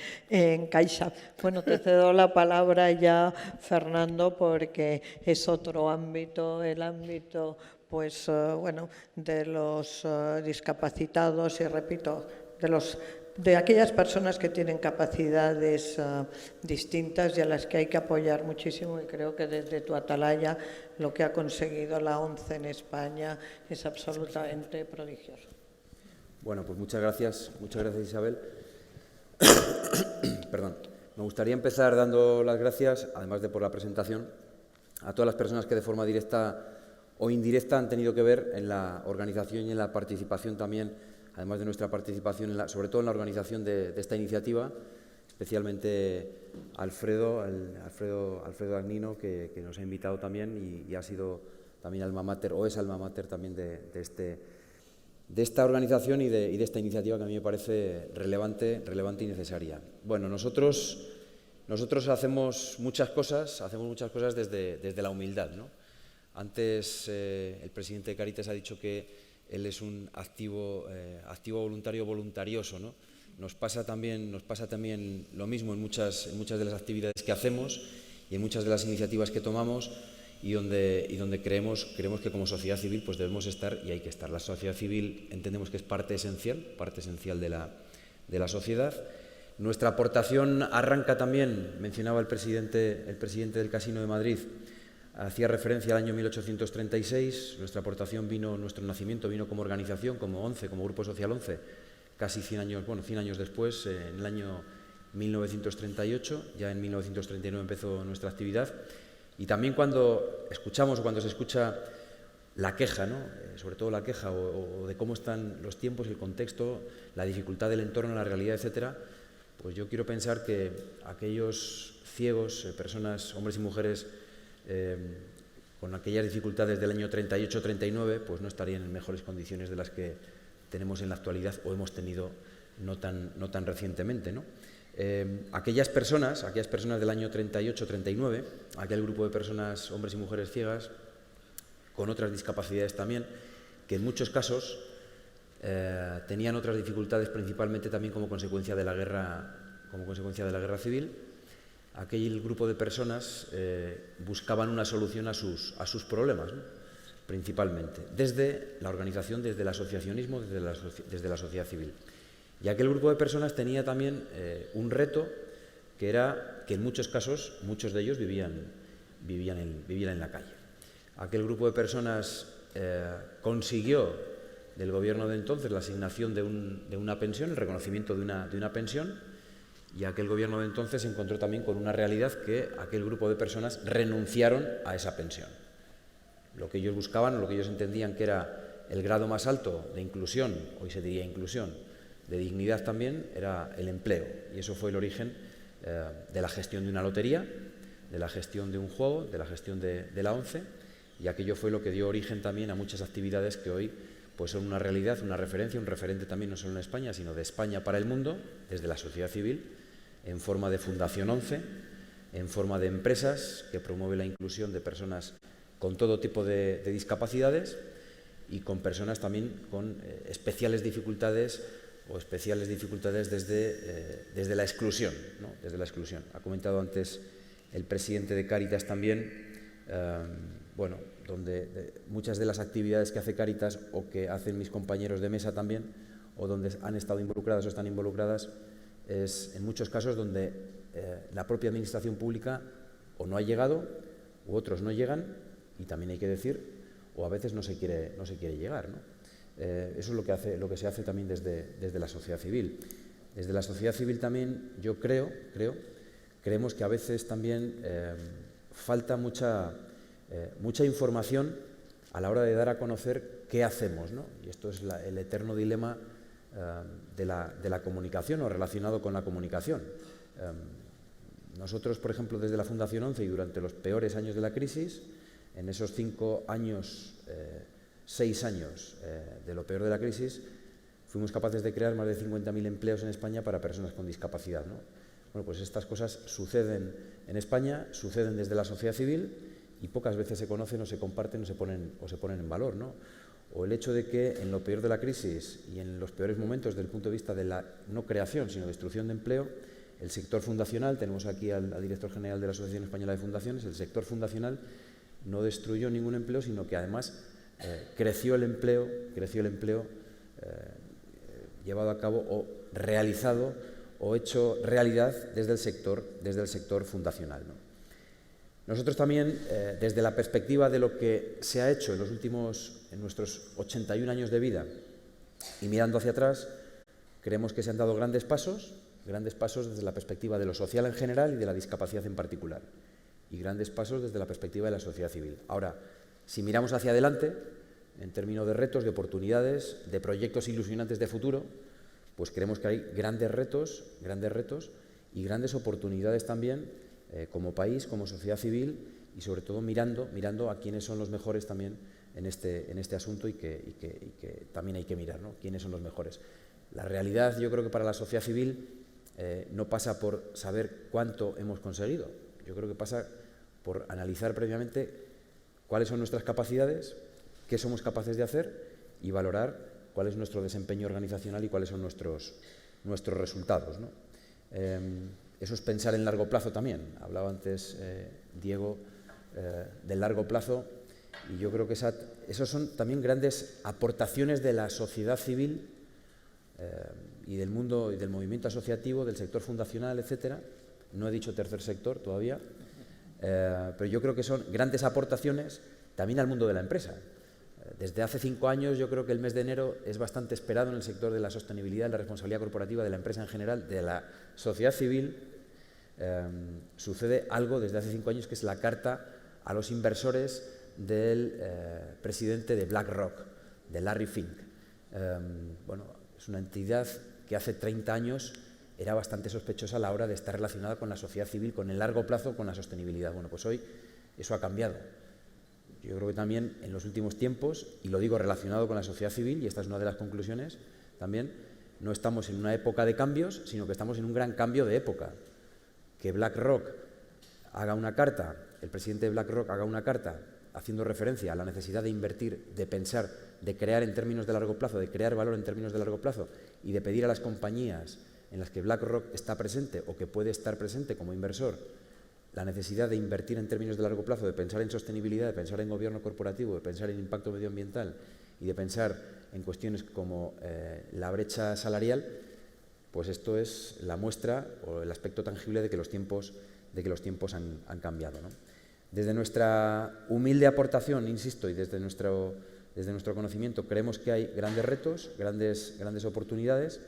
Caixa. Bueno, te cedo la palabra ya, Fernando, porque es otro ámbito, el ámbito pues bueno, de los discapacitados y repito, de aquellas personas que tienen capacidades distintas y a las que hay que apoyar muchísimo, y creo que desde tu atalaya lo que ha conseguido la ONCE en España es absolutamente prodigioso. Bueno, pues muchas gracias Isabel. Perdón. Me gustaría empezar dando las gracias, además de por la presentación, a todas las personas que de forma directa o indirecta han tenido que ver en la organización y en la participación también, además de nuestra participación, sobre todo en la organización de esta iniciativa, especialmente Alfredo Agnino, que nos ha invitado también y ha sido también alma mater, o es alma mater también de esta organización y de esta iniciativa que a mí me parece relevante y necesaria. Bueno, nosotros hacemos muchas cosas desde la humildad, ¿no? Antes el presidente de Cáritas ha dicho que él es un activo voluntario voluntarioso, ¿no? Nos pasa también lo mismo en muchas de las actividades que hacemos y en muchas de las iniciativas que tomamos y donde creemos que como sociedad civil pues debemos estar y hay que estar. La sociedad civil entendemos que es parte esencial de la sociedad. Nuestra aportación arranca también, mencionaba el presidente del Casino de Madrid, hacía referencia al año 1836, nuestra nacimiento vino como organización, como ONCE, como Grupo Social ONCE, casi 100 años después, en el año 1938, ya en 1939 empezó nuestra actividad, y también cuando se escucha la queja, ¿no? Sobre todo la queja o de cómo están los tiempos, el contexto, la dificultad del entorno, la realidad, etcétera, pues yo quiero pensar que aquellos ciegos, personas, hombres y mujeres, con aquellas dificultades del año 38-39, pues no estarían en mejores condiciones de las que tenemos en la actualidad o hemos tenido no tan recientemente, ¿no? Aquellas personas del año 38-39, aquel grupo de personas, hombres y mujeres ciegas, con otras discapacidades también, que en muchos casos tenían otras dificultades, principalmente también como consecuencia de la guerra civil. Aquel grupo de personas buscaban una solución a sus problemas, ¿no? Principalmente, desde la organización, desde el asociacionismo, desde la sociedad civil. Y aquel grupo de personas tenía también un reto, que era que en muchos casos, muchos de ellos vivían en la calle. Aquel grupo de personas consiguió del gobierno de entonces la asignación de una pensión, el reconocimiento de una pensión, Y aquel gobierno de entonces se encontró también con una realidad que aquel grupo de personas renunciaron a esa pensión. Lo que ellos buscaban, lo que ellos entendían que era el grado más alto de inclusión, hoy se diría inclusión, de dignidad también, era el empleo. Y eso fue el origen de la gestión de una lotería, de la gestión de un juego, de la gestión de la ONCE, y aquello fue lo que dio origen también a muchas actividades que hoy pues son una realidad, una referencia, un referente también no solo en España, sino de España para el mundo, desde la sociedad civil, en forma de Fundación ONCE, en forma de empresas que promueven la inclusión de personas con todo tipo de discapacidades y con personas también con especiales dificultades o especiales dificultades desde la exclusión, ¿no? Desde la exclusión. Ha comentado antes el presidente de Cáritas también, bueno, donde muchas de las actividades que hace Cáritas o que hacen mis compañeros de mesa también, o donde han estado involucradas o están involucradas, es en muchos casos donde la propia administración pública o no ha llegado, u otros no llegan, y también hay que decir, o a veces no se quiere llegar, ¿no? Eso es lo que se hace también desde la sociedad civil. Desde la sociedad civil también yo creemos que a veces también falta mucha información a la hora de dar a conocer qué hacemos, ¿no? Y esto es el eterno dilema de la comunicación o relacionado con la comunicación. Nosotros, por ejemplo, desde la Fundación ONCE y durante los peores años de la crisis, en esos 5 años, 6 años de lo peor de la crisis, fuimos capaces de crear más de 50.000 empleos en España para personas con discapacidad, ¿no? Bueno, pues estas cosas suceden en España, suceden desde la sociedad civil y pocas veces se conocen o se comparten o se ponen en valor, ¿no? O el hecho de que en lo peor de la crisis y en los peores momentos desde el punto de vista de la no creación, sino destrucción de empleo, el sector fundacional, tenemos aquí al director general de la Asociación Española de Fundaciones, el sector fundacional no destruyó ningún empleo, sino que además creció el empleo llevado a cabo o realizado o hecho realidad desde el sector fundacional, ¿no? Nosotros también, desde la perspectiva de lo que se ha hecho en nuestros 81 años de vida y mirando hacia atrás, creemos que se han dado grandes pasos desde la perspectiva de lo social en general y de la discapacidad en particular, y grandes pasos desde la perspectiva de la sociedad civil. Ahora, si miramos hacia adelante, en términos de retos, de oportunidades, de proyectos ilusionantes de futuro, pues creemos que hay grandes retos y grandes oportunidades también como país, como sociedad civil y sobre todo mirando a quiénes son los mejores también en este asunto y que también hay que mirar, ¿no? Quiénes son los mejores. La realidad, yo creo que para la sociedad civil no pasa por saber cuánto hemos conseguido. Yo creo que pasa por analizar previamente cuáles son nuestras capacidades, qué somos capaces de hacer y valorar cuál es nuestro desempeño organizacional y cuáles son nuestros resultados, ¿no? Eso es pensar en largo plazo también. Hablaba antes Diego del largo plazo y yo creo que esos son también grandes aportaciones de la sociedad civil y del mundo y del movimiento asociativo, del sector fundacional, etcétera. No he dicho tercer sector todavía, pero yo creo que son grandes aportaciones también al mundo de la empresa. Desde hace 5 años yo creo que el mes de enero es bastante esperado en el sector de la sostenibilidad, de la responsabilidad corporativa de la empresa en general, de la sociedad civil. Sucede algo desde hace 5 años que es la carta a los inversores del presidente de BlackRock, de Larry Fink. Bueno, es una entidad que hace 30 años era bastante sospechosa a la hora de estar relacionada con la sociedad civil, con el largo plazo, con la sostenibilidad. Bueno, pues hoy eso ha cambiado. Yo creo que también en los últimos tiempos, y lo digo relacionado con la sociedad civil, y esta es una de las conclusiones también, no estamos en una época de cambios, sino que estamos en un gran cambio de época. Que BlackRock haga una carta, el presidente de BlackRock haga una carta haciendo referencia a la necesidad de invertir, de pensar, de crear en términos de largo plazo, de crear valor en términos de largo plazo y de pedir a las compañías en las que BlackRock está presente o que puede estar presente como inversor la necesidad de invertir en términos de largo plazo, de pensar en sostenibilidad, de pensar en gobierno corporativo, de pensar en impacto medioambiental y de pensar en cuestiones como la brecha salarial, pues esto es la muestra o el aspecto tangible de que los tiempos han cambiado, ¿no? Desde nuestra humilde aportación, insisto, y desde nuestro conocimiento, creemos que hay grandes retos, grandes oportunidades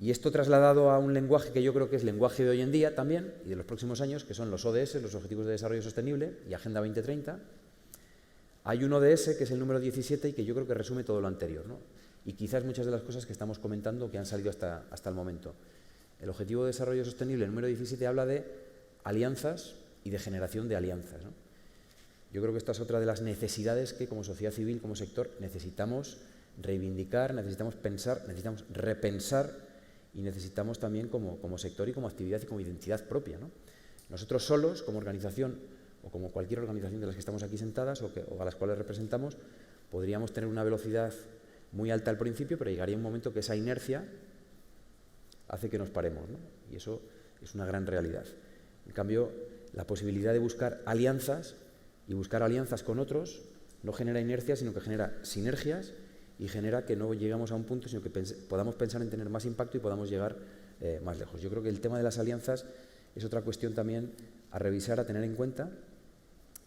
Y esto trasladado a un lenguaje que yo creo que es lenguaje de hoy en día también, y de los próximos años, que son los ODS, los Objetivos de Desarrollo Sostenible, y Agenda 2030, hay un ODS que es el número 17 y que yo creo que resume todo lo anterior, ¿no? Y quizás muchas de las cosas que estamos comentando que han salido hasta el momento. El Objetivo de Desarrollo Sostenible, el número 17, habla de alianzas y de generación de alianzas, ¿no? Yo creo que esta es otra de las necesidades que como sociedad civil, como sector, necesitamos reivindicar, necesitamos pensar, necesitamos repensar y necesitamos también como sector y como actividad y como identidad propia, ¿no? Nosotros solos, como organización, o como cualquier organización de las que estamos aquí sentadas o a las cuales representamos, podríamos tener una velocidad muy alta al principio, pero llegaría un momento que esa inercia hace que nos paremos, ¿no? Y eso es una gran realidad. En cambio, la posibilidad de buscar alianzas y buscar alianzas con otros no genera inercia, sino que genera sinergias y genera que no llegamos a un punto, sino que podamos pensar en tener más impacto y podamos llegar más lejos. Yo creo que el tema de las alianzas es otra cuestión también a revisar, a tener en cuenta,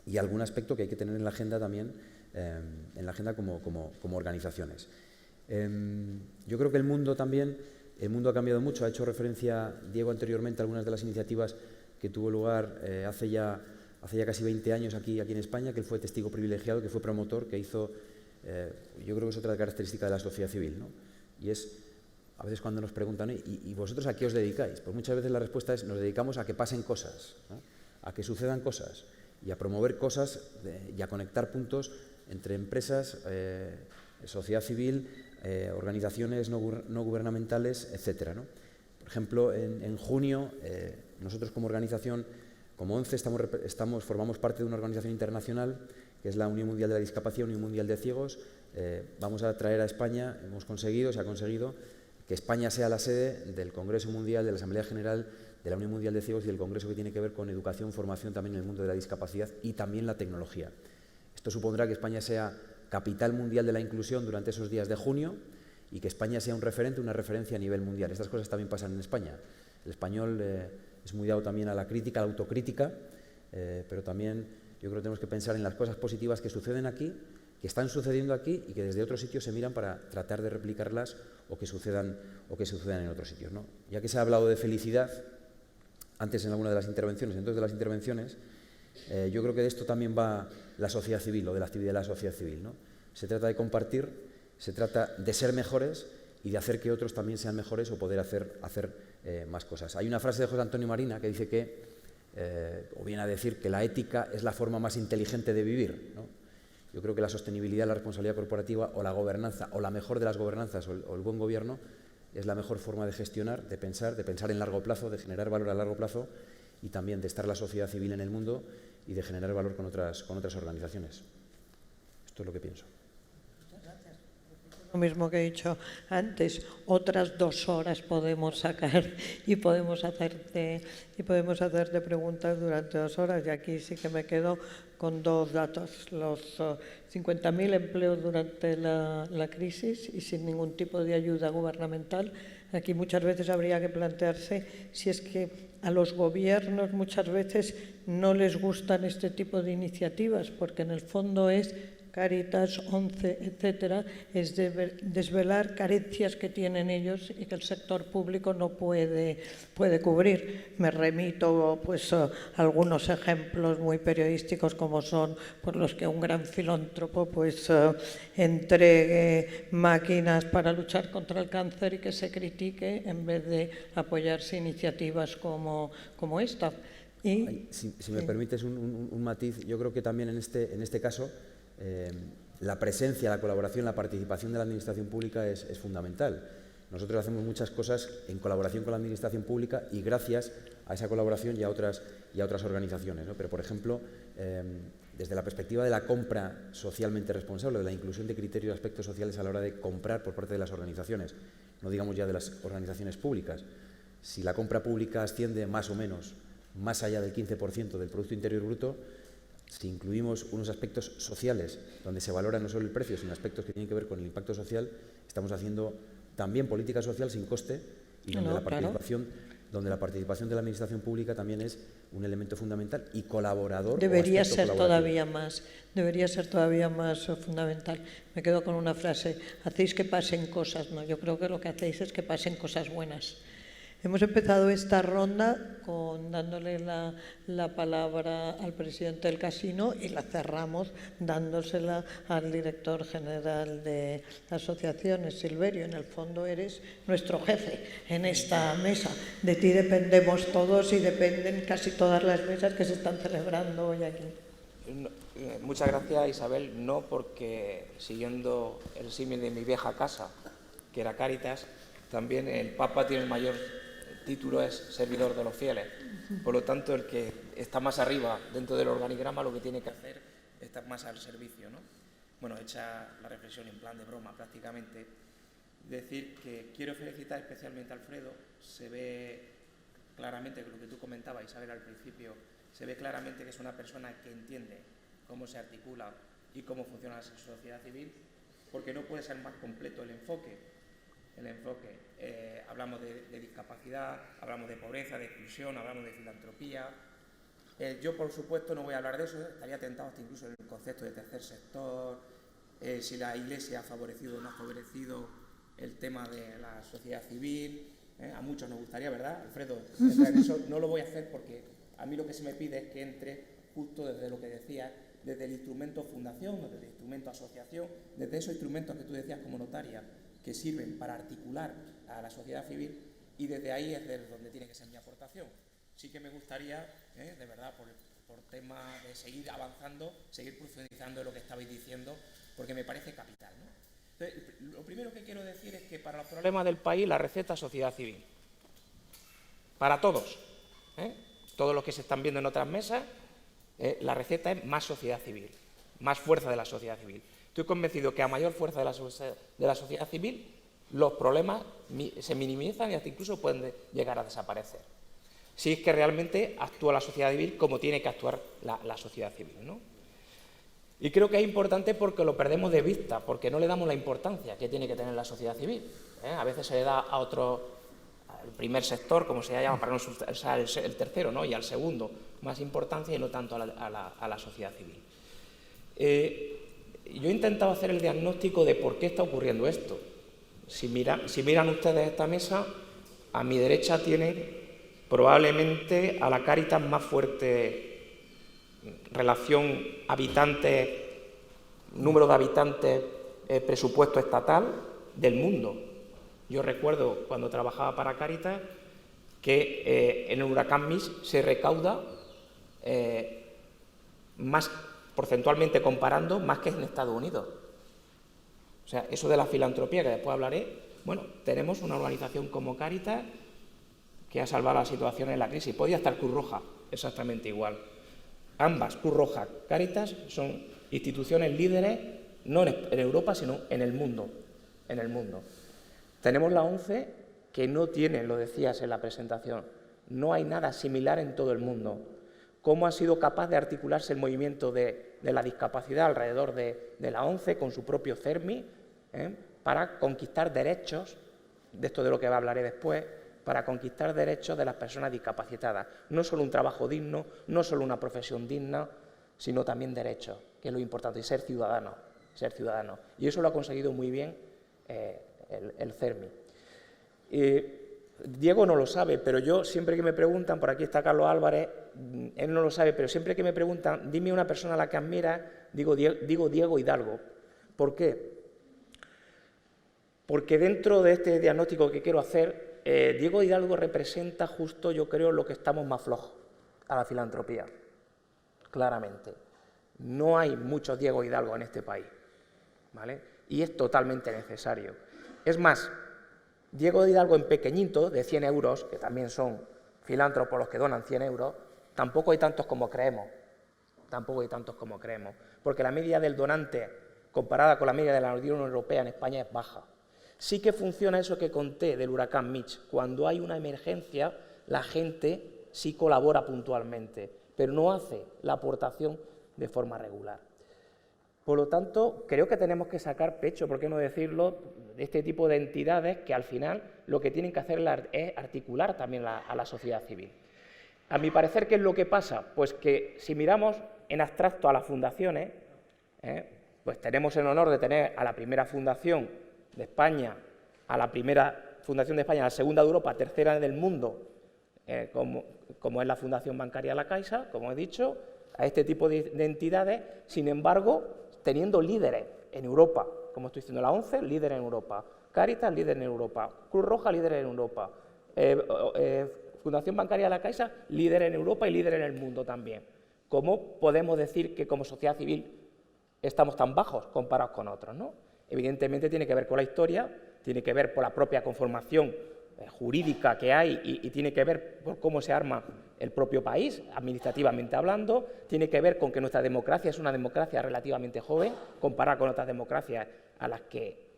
y algún aspecto que hay que tener en la agenda también, en la agenda como organizaciones. Yo creo que el mundo ha cambiado mucho. Ha hecho referencia Diego anteriormente a algunas de las iniciativas que tuvo lugar hace ya casi 20 años aquí en España, que él fue testigo privilegiado, que fue promotor, que hizo, yo creo que es otra característica de la sociedad civil, ¿no? Y es, a veces cuando nos preguntan, ¿y vosotros a qué os dedicáis? Pues muchas veces la respuesta es, nos dedicamos a que pasen cosas, ¿no? A que sucedan cosas y a promover cosas y a conectar puntos entre empresas, sociedad civil, organizaciones no gubernamentales, etcétera, ¿no? Por ejemplo, en junio, nosotros como organización, como ONCE, formamos parte de una organización internacional que es la Unión Mundial de la Discapacidad, Unión Mundial de Ciegos. Vamos a traer a España, se ha conseguido que España sea la sede del Congreso Mundial, de la Asamblea General de la Unión Mundial de Ciegos y del Congreso que tiene que ver con educación, formación también en el mundo de la discapacidad y también la tecnología. Esto supondrá que España sea capital mundial de la inclusión durante esos días de junio y que España sea un referente, una referencia a nivel mundial. Estas cosas también pasan en España. El español es muy dado también a la crítica, a la autocrítica, pero también yo creo que tenemos que pensar en las cosas positivas que suceden aquí, que están sucediendo aquí y que desde otros sitios se miran para tratar de replicarlas o que sucedan en otros sitios, ¿no? Ya que se ha hablado de felicidad antes en alguna de las intervenciones, entonces de las intervenciones, yo creo que de esto también va la sociedad civil o de la actividad de la sociedad civil, ¿no? Se trata de compartir, se trata de ser mejores y de hacer que otros también sean mejores o poder hacer más cosas. Hay una frase de José Antonio Marina que dice que, o viene a decir que la ética es la forma más inteligente de vivir, ¿no? Yo creo que la sostenibilidad, la responsabilidad corporativa o la gobernanza, o la mejor de las gobernanzas o el buen gobierno, es la mejor forma de gestionar, de pensar en largo plazo, de generar valor a largo plazo y también de estar la sociedad civil en el mundo y de generar valor con otras organizaciones. Esto es lo que pienso. Lo mismo que he dicho antes, otras 2 horas podemos sacar y podemos hacerte preguntas durante 2 horas. Y aquí sí que me quedo con 2 datos: los 50.000 empleos durante la crisis y sin ningún tipo de ayuda gubernamental. Aquí muchas veces habría que plantearse si es que a los gobiernos muchas veces no les gustan este tipo de iniciativas, porque en el fondo es Cáritas, ONCE, etcétera, es desvelar carencias que tienen ellos y que el sector público no puede cubrir. Me remito pues a algunos ejemplos muy periodísticos, como son por los que un gran filántropo pues entregue máquinas para luchar contra el cáncer y que se critique en vez de apoyarse iniciativas como esta. Y, si me permites un matiz, yo creo que también en este caso la presencia, la colaboración, la participación de la administración pública es fundamental. Nosotros hacemos muchas cosas en colaboración con la administración pública y gracias a esa colaboración y a otras organizaciones, ¿no? Pero, por ejemplo, desde la perspectiva de la compra socialmente responsable, de la inclusión de criterios y aspectos sociales a la hora de comprar por parte de las organizaciones, no digamos ya de las organizaciones públicas, si la compra pública asciende más o menos, más allá del 15% del Producto Interior Bruto, si incluimos unos aspectos sociales donde se valora no solo el precio, sino aspectos que tienen que ver con el impacto social, estamos haciendo también política social sin coste y donde la participación donde la participación de la administración pública también es un elemento fundamental y colaborador. Debería ser todavía más fundamental. Me quedo con una frase: hacéis que pasen cosas. No, yo creo que lo que hacéis es que pasen cosas buenas. Hemos empezado esta ronda dándole la palabra al presidente del casino y la cerramos dándosela al director general de asociaciones. Silverio, en el fondo eres nuestro jefe en esta mesa. De ti dependemos todos y dependen casi todas las mesas que se están celebrando hoy aquí. Muchas gracias, Isabel. No porque, siguiendo el símil de mi vieja casa, que era Cáritas, también el Papa tiene el mayor título, es servidor de los fieles. Por lo tanto, el que está más arriba dentro del organigrama lo que tiene que hacer es estar más al servicio, ¿no? Bueno, hecha la reflexión en plan de broma prácticamente, decir que quiero felicitar especialmente a Alfredo. Se ve claramente lo que tú comentabas, Isabel, al principio, se ve claramente que es una persona que entiende cómo se articula y cómo funciona la sociedad civil, porque no puede ser más completo el enfoque. Hablamos de discapacidad, hablamos de pobreza, de exclusión, hablamos de filantropía. Yo, por supuesto, no voy a hablar de eso, estaría tentado hasta incluso en el concepto de tercer sector, si la Iglesia ha favorecido o no ha favorecido el tema de la sociedad civil. A muchos nos gustaría, ¿verdad, Alfredo? Entrar en eso. No lo voy a hacer porque a mí lo que se me pide es que entre justo desde lo que decías, desde el instrumento fundación, desde el instrumento asociación, desde esos instrumentos que tú decías como notaria, que sirven para articular a la sociedad civil, y desde ahí es desde donde tiene que ser mi aportación. Sí que me gustaría, de verdad, por tema de seguir avanzando, seguir profundizando en lo que estabais diciendo, porque me parece capital, ¿no? Entonces, lo primero que quiero decir es que para los problemas del país la receta es sociedad civil. Para todos, todos los que se están viendo en otras mesas, la receta es más sociedad civil, más fuerza de la sociedad civil. Estoy convencido que a mayor fuerza de la sociedad civil, los problemas se minimizan y hasta incluso pueden llegar a desaparecer. Si es que realmente actúa la sociedad civil como tiene que actuar la sociedad civil, ¿no? Y creo que es importante porque lo perdemos de vista, porque no le damos la importancia que tiene que tener la sociedad civil. A veces se le da a otro, al primer sector, como se llama, para no usar el tercero, ¿no? Y al segundo, más importancia y no tanto a la sociedad civil. Yo he intentado hacer el diagnóstico de por qué está ocurriendo esto. Si miran ustedes esta mesa, a mi derecha tienen probablemente a la Cáritas más fuerte relación habitantes, número de habitantes, presupuesto estatal del mundo. Yo recuerdo cuando trabajaba para Cáritas que en el huracán Mitch se recauda más, porcentualmente comparando, más que en Estados Unidos. O sea, eso de la filantropía, que después hablaré, bueno, tenemos una organización como Cáritas que ha salvado la situación en la crisis. Podía estar Cruz Roja, exactamente igual. Ambas, Cruz Roja, Cáritas, son instituciones líderes, no en Europa, sino en el mundo. En el mundo. Tenemos la ONCE, que no tiene, lo decías en la presentación, no hay nada similar en todo el mundo. ¿Cómo ha sido capaz de articularse el movimiento de la discapacidad alrededor de la ONCE con su propio CERMI para conquistar derechos, de esto de lo que hablaré después, para conquistar derechos de las personas discapacitadas? No solo un trabajo digno, no solo una profesión digna, sino también derechos, que es lo importante, y ser ciudadano. Y eso lo ha conseguido muy bien el CERMI. Diego no lo sabe, pero yo siempre que me preguntan, por aquí está Carlos Álvarez, él no lo sabe, pero siempre que me preguntan, dime una persona a la que admiras, digo Diego Hidalgo. ¿Por qué? Porque dentro de este diagnóstico que quiero hacer, Diego Hidalgo representa justo, yo creo, lo que estamos más flojos, a la filantropía, claramente. No hay muchos Diego Hidalgo en este país, ¿vale? Y es totalmente necesario. Es más, Diego Hidalgo en pequeñito, de 100 euros, que también son filántropos los que donan 100 euros, tampoco hay tantos como creemos. Porque la media del donante, comparada con la media de la Unión Europea en España, es baja. Sí que funciona eso que conté del huracán Mitch. Cuando hay una emergencia, la gente sí colabora puntualmente, pero no hace la aportación de forma regular. Por lo tanto, creo que tenemos que sacar pecho, por qué no decirlo, de este tipo de entidades que al final lo que tienen que hacer es articular también a la sociedad civil. A mi parecer, ¿qué es lo que pasa? Pues que si miramos en abstracto a las fundaciones, pues tenemos el honor de tener a la primera fundación de España, a la primera fundación de España, a la segunda de Europa, tercera del mundo, como es la Fundación Bancaria La Caixa, como he dicho, a este tipo de entidades, sin embargo, teniendo líderes en Europa, como estoy diciendo, la ONCE, líder en Europa, Cáritas, líder en Europa, Cruz Roja, líder en Europa, Fundación Bancaria La Caixa, líder en Europa y líder en el mundo también. ¿Cómo podemos decir que como sociedad civil estamos tan bajos comparados con otros, ¿no? Evidentemente tiene que ver con la historia, tiene que ver por la propia conformación jurídica que hay y tiene que ver por cómo se arma el propio país, administrativamente hablando, tiene que ver con que nuestra democracia es una democracia relativamente joven, comparada con otras democracias a las que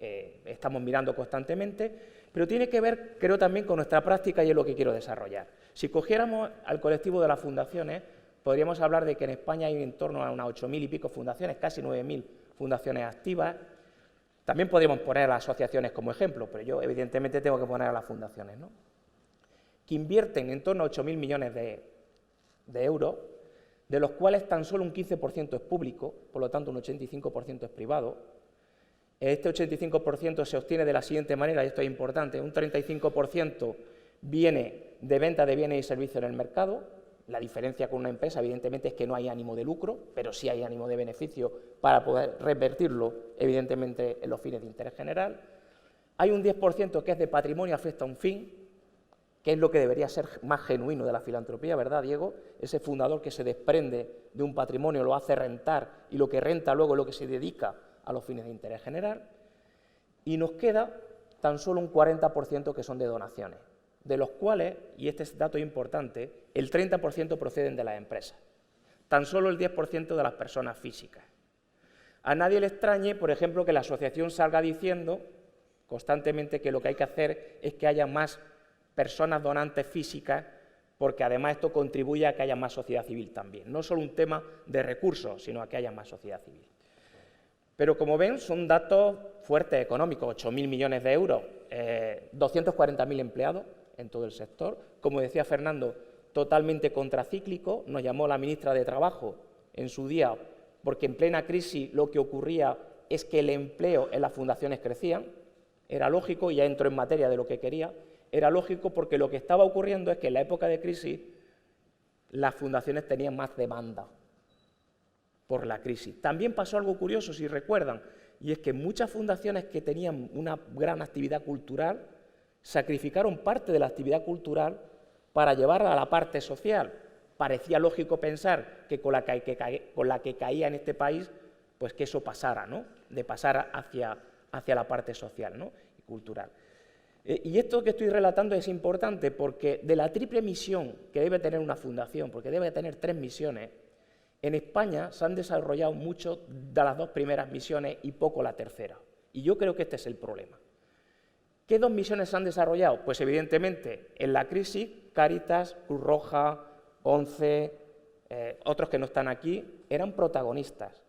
estamos mirando constantemente, pero tiene que ver, creo, también con nuestra práctica y es lo que quiero desarrollar. Si cogiéramos al colectivo de las fundaciones, podríamos hablar de que en España hay en torno a unas 8.000 y pico fundaciones, casi 9.000 fundaciones activas. También podríamos poner a las asociaciones como ejemplo, pero yo evidentemente tengo que poner a las fundaciones, ¿no? Que invierten en torno a 8.000 millones de euros, de los cuales tan solo un 15% es público, por lo tanto un 85% es privado. Este 85% se obtiene de la siguiente manera, y esto es importante: un 35% viene de venta de bienes y servicios en el mercado. La diferencia con una empresa, evidentemente, es que no hay ánimo de lucro, pero sí hay ánimo de beneficio para poder revertirlo, evidentemente, en los fines de interés general. Hay un 10% que es de patrimonio afecto a un fin, que es lo que debería ser más genuino de la filantropía, ¿verdad, Diego? Ese fundador que se desprende de un patrimonio, lo hace rentar, y lo que renta luego es lo que se dedica a los fines de interés general. Y nos queda tan solo un 40% que son de donaciones, de los cuales, y este es dato importante, el 30% proceden de las empresas, tan solo el 10% de las personas físicas. A nadie le extrañe, por ejemplo, que la asociación salga diciendo constantemente que lo que hay que hacer es que haya más personas donantes físicas, porque además esto contribuye a que haya más sociedad civil también. No solo un tema de recursos, sino a que haya más sociedad civil. Pero como ven, son datos fuertes económicos: 8.000 millones de euros, 240.000 empleados en todo el sector. Como decía Fernando, totalmente contracíclico. Nos llamó la ministra de Trabajo en su día, porque en plena crisis lo que ocurría es que el empleo en las fundaciones crecían. Era lógico, y ya entro en materia de lo que quería, era lógico porque lo que estaba ocurriendo es que en la época de crisis las fundaciones tenían más demanda por la crisis. También pasó algo curioso, si recuerdan, y es que muchas fundaciones que tenían una gran actividad cultural sacrificaron parte de la actividad cultural para llevarla a la parte social. Parecía lógico pensar que con la que caía en este país, pues que eso pasara, ¿no? De pasar hacia la parte social, ¿no? Y cultural. Y esto que estoy relatando es importante porque de la triple misión que debe tener una fundación, porque debe tener 3 misiones, en España se han desarrollado mucho de las 2 primeras misiones y poco la tercera. Y yo creo que este es el problema. ¿Qué 2 misiones se han desarrollado? Pues evidentemente en la crisis, Cáritas, Cruz Roja, ONCE, otros que no están aquí, eran protagonistas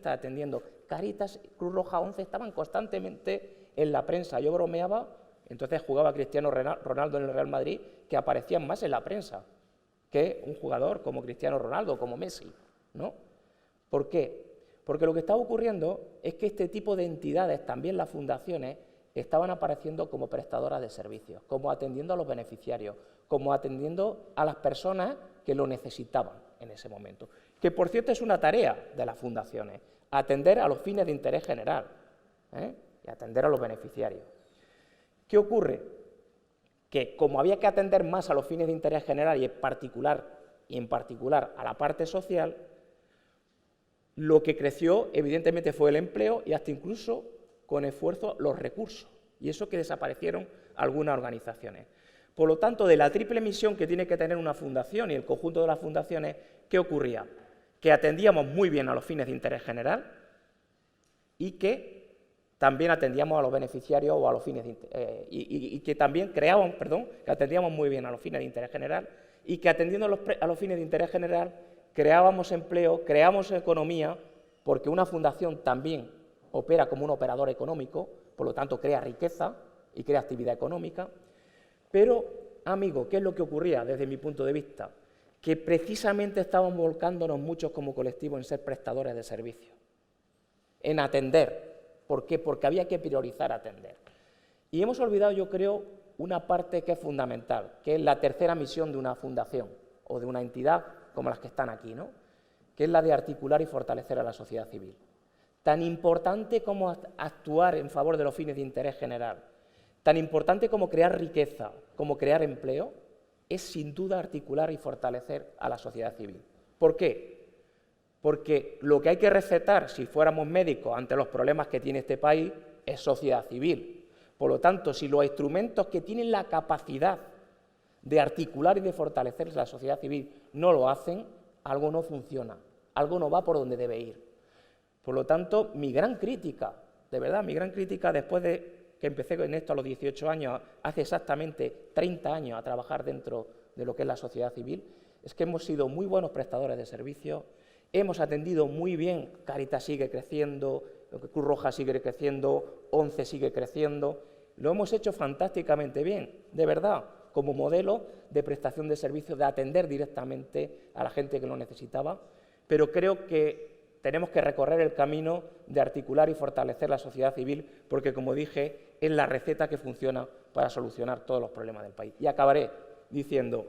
atendiendo. Cáritas, Cruz Roja, ONCE estaban constantemente en la prensa. Yo bromeaba, entonces jugaba Cristiano Ronaldo en el Real Madrid, que aparecían más en la prensa que un jugador como Cristiano Ronaldo, como Messi, ¿no? ¿Por qué? Porque lo que estaba ocurriendo es que este tipo de entidades, también las fundaciones, estaban apareciendo como prestadoras de servicios, como atendiendo a los beneficiarios, como atendiendo a las personas que lo necesitaban en ese momento. Que, por cierto, es una tarea de las fundaciones, atender a los fines de interés general, y atender a los beneficiarios. ¿Qué ocurre? Que como había que atender más a los fines de interés general y en particular a la parte social, lo que creció evidentemente fue el empleo y hasta incluso con esfuerzo los recursos, y eso que desaparecieron algunas organizaciones. Por lo tanto, de la triple misión que tiene que tener una fundación y el conjunto de las fundaciones, ¿qué ocurría? Que atendíamos muy bien a los fines de interés general y que también atendíamos a los beneficiarios o a los fines de y que también que atendíamos muy bien a los fines de interés general y que atendiendo a los fines de interés general creábamos empleo, creábamos economía porque una fundación también opera como un operador económico, por lo tanto crea riqueza y crea actividad económica. Pero, amigo, ¿qué es lo que ocurría desde mi punto de vista? Que precisamente estábamos volcándonos muchos como colectivo en ser prestadores de servicios, en atender. ¿Por qué? Porque había que priorizar atender. Y hemos olvidado, yo creo, una parte que es fundamental, que es la tercera misión de una fundación o de una entidad como las que están aquí, ¿no? Que es la de articular y fortalecer a la sociedad civil. Tan importante como actuar en favor de los fines de interés general, tan importante como crear riqueza, como crear empleo, es sin duda articular y fortalecer a la sociedad civil. ¿Por qué? Porque lo que hay que recetar, si fuéramos médicos ante los problemas que tiene este país, es sociedad civil. Por lo tanto, si los instrumentos que tienen la capacidad de articular y de fortalecer la sociedad civil no lo hacen, algo no funciona, algo no va por donde debe ir. Por lo tanto, mi gran crítica, de verdad, mi gran crítica después de que empecé en esto a los 18 años, hace exactamente 30 años a trabajar dentro de lo que es la sociedad civil, es que hemos sido muy buenos prestadores de servicios, hemos atendido muy bien, Cáritas sigue creciendo, Cruz Roja sigue creciendo, ONCE sigue creciendo, lo hemos hecho fantásticamente bien, de verdad, como modelo de prestación de servicios, de atender directamente a la gente que lo necesitaba, pero creo que tenemos que recorrer el camino de articular y fortalecer la sociedad civil, porque, como dije, es la receta que funciona para solucionar todos los problemas del país. Y acabaré diciendo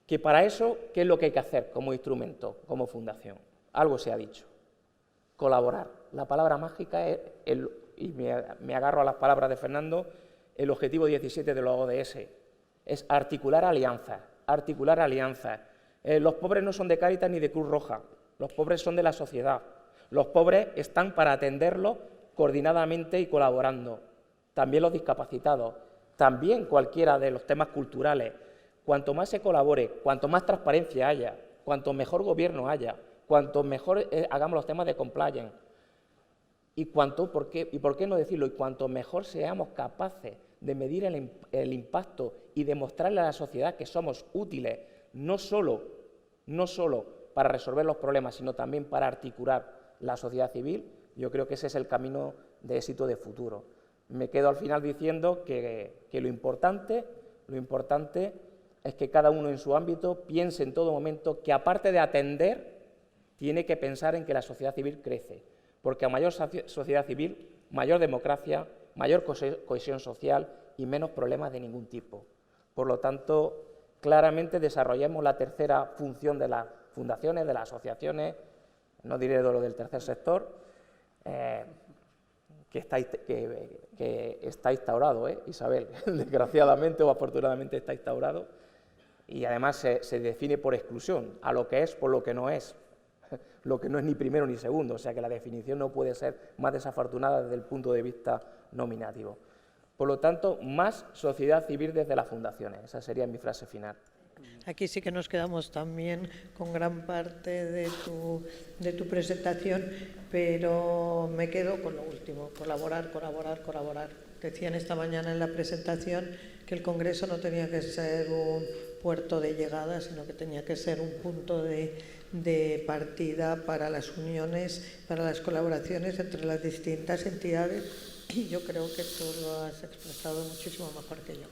que para eso, ¿qué es lo que hay que hacer como instrumento, como fundación? Algo se ha dicho. Colaborar. La palabra mágica es, y me agarro a las palabras de Fernando, el objetivo 17 de los ODS. Es articular alianzas, articular alianzas. Los pobres no son de Cáritas ni de Cruz Roja, los pobres son de la sociedad. Los pobres están para atenderlos coordinadamente y colaborando. También los discapacitados, también cualquiera de los temas culturales. Cuanto más se colabore, cuanto más transparencia haya, cuanto mejor gobierno haya, cuanto mejor hagamos los temas de compliance, y por qué no decirlo, y cuanto mejor seamos capaces de medir el impacto y demostrarle a la sociedad que somos útiles, no solo para resolver los problemas, sino también para articular la sociedad civil, yo creo que ese es el camino de éxito de futuro. Me quedo al final diciendo que lo importante es que cada uno en su ámbito piense en todo momento que, aparte de atender, tiene que pensar en que la sociedad civil crece, porque a mayor sociedad civil, mayor democracia, mayor cohesión social y menos problemas de ningún tipo. Por lo tanto, claramente desarrollemos la tercera función de las fundaciones, de las asociaciones, no diré de lo del tercer sector, que está instaurado, Isabel, desgraciadamente o afortunadamente está instaurado, y además se define por exclusión, a lo que es por lo que no es ni primero ni segundo, o sea que la definición no puede ser más desafortunada desde el punto de vista nominativo. Por lo tanto, más sociedad civil desde las fundaciones, esa sería mi frase final. Aquí sí que nos quedamos también con gran parte de tu presentación, pero me quedo con lo último, colaborar. Decían esta mañana en la presentación que el Congreso no tenía que ser un puerto de llegada, sino que tenía que ser un punto de partida para las uniones, para las colaboraciones entre las distintas entidades, y yo creo que tú lo has expresado muchísimo mejor que yo.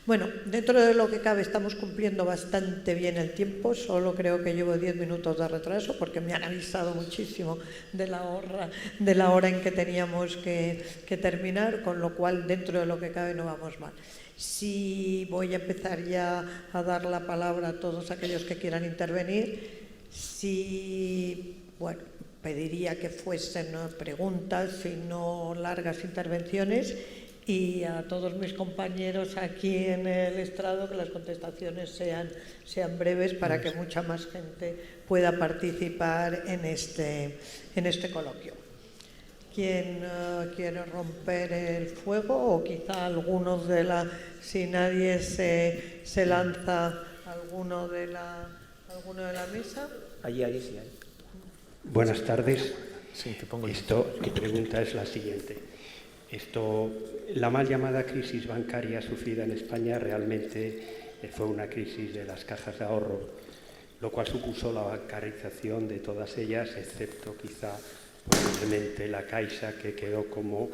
Bueno, dentro de lo que cabe estamos cumpliendo bastante bien el tiempo, solo creo que llevo 10 minutos de retraso porque me han avisado muchísimo de la hora en que teníamos que terminar, con lo cual dentro de lo que cabe no vamos mal. Sí, voy a empezar ya a dar la palabra a todos aquellos que quieran intervenir. Sí, bueno, pediría que fuesen preguntas y no largas intervenciones, y a todos mis compañeros aquí en el estrado que las contestaciones sean breves para que mucha más gente pueda participar en este coloquio. ¿Quién quiere romper el fuego? O quizá algunos si nadie se lanza, alguno de la mesa. Allí sí hay. Buenas tardes. Sí, te pongo mi pregunta es la siguiente. La mal llamada crisis bancaria sufrida en España realmente fue una crisis de las cajas de ahorro lo cual supuso la bancarización de todas ellas, excepto quizá posiblemente la Caixa, que quedó como,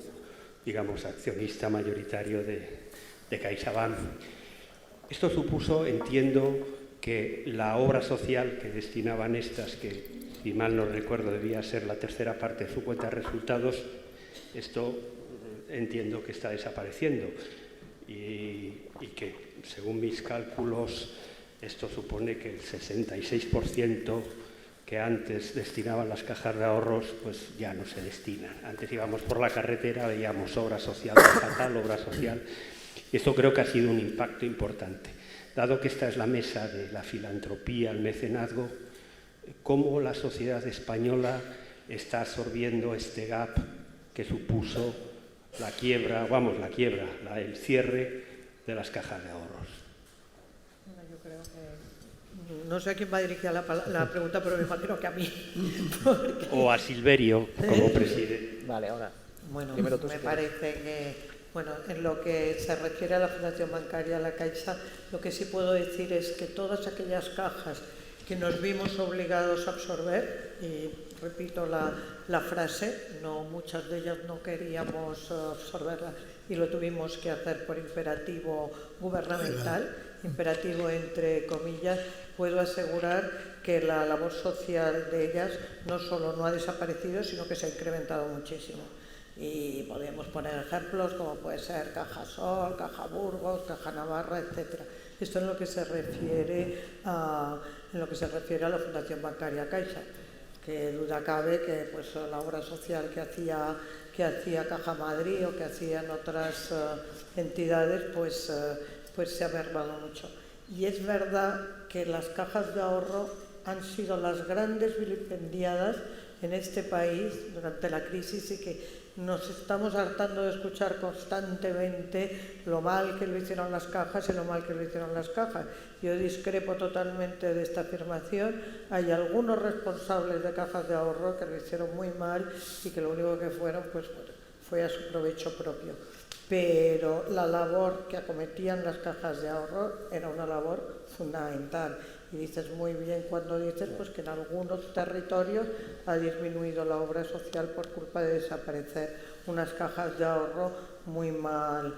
digamos, accionista mayoritario de CaixaBank. Esto supuso, entiendo, que la obra social que destinaban estas, que si mal no recuerdo debía ser la tercera parte de su cuenta de resultados, esto entiendo que está desapareciendo y que, según mis cálculos, esto supone que el 66% que antes destinaban las cajas de ahorros, pues ya no se destinan. Antes íbamos por la carretera, veíamos obra social estatal, obra social, y esto creo que ha sido un impacto importante. Dado que esta es la mesa de la filantropía, el mecenazgo, ¿cómo la sociedad española está absorbiendo este gap que supuso la quiebra, el cierre de las cajas de ahorros? Yo creo que... No sé a quién va dirigida la pregunta, pero me imagino que a mí. Porque... O a Silverio, como presidente. Vale, ahora. Bueno, primero tú, me si parece que... Bueno, en lo que se refiere a la Fundación Bancaria, la Caixa, lo que sí puedo decir es que todas aquellas cajas que nos vimos obligados a absorber, y repito la frase, no, muchas de ellas no queríamos absorberlas y lo tuvimos que hacer por imperativo gubernamental, imperativo entre comillas, puedo asegurar que la labor social de ellas no solo no ha desaparecido, sino que se ha incrementado muchísimo. Y podemos poner ejemplos como puede ser Caja Sol, Caja Burgos, Caja Navarra, etc. Esto en lo que se refiere a la Fundación Bancaria Caixa, que duda cabe que pues, la obra social que hacía Caja Madrid o que hacían otras entidades pues se ha mermado mucho. Y es verdad que las cajas de ahorro han sido las grandes vilipendiadas en este país durante la crisis y que nos estamos hartando de escuchar constantemente lo mal que lo hicieron las cajas y lo mal que lo hicieron las cajas. Yo discrepo totalmente de esta afirmación. Hay algunos responsables de cajas de ahorro que lo hicieron muy mal y que lo único que fueron pues, fue a su provecho propio. Pero la labor que acometían las cajas de ahorro era una labor fundamental. Y dices muy bien cuando dices pues, que en algunos territorios ha disminuido la obra social por culpa de desaparecer unas cajas de ahorro muy mal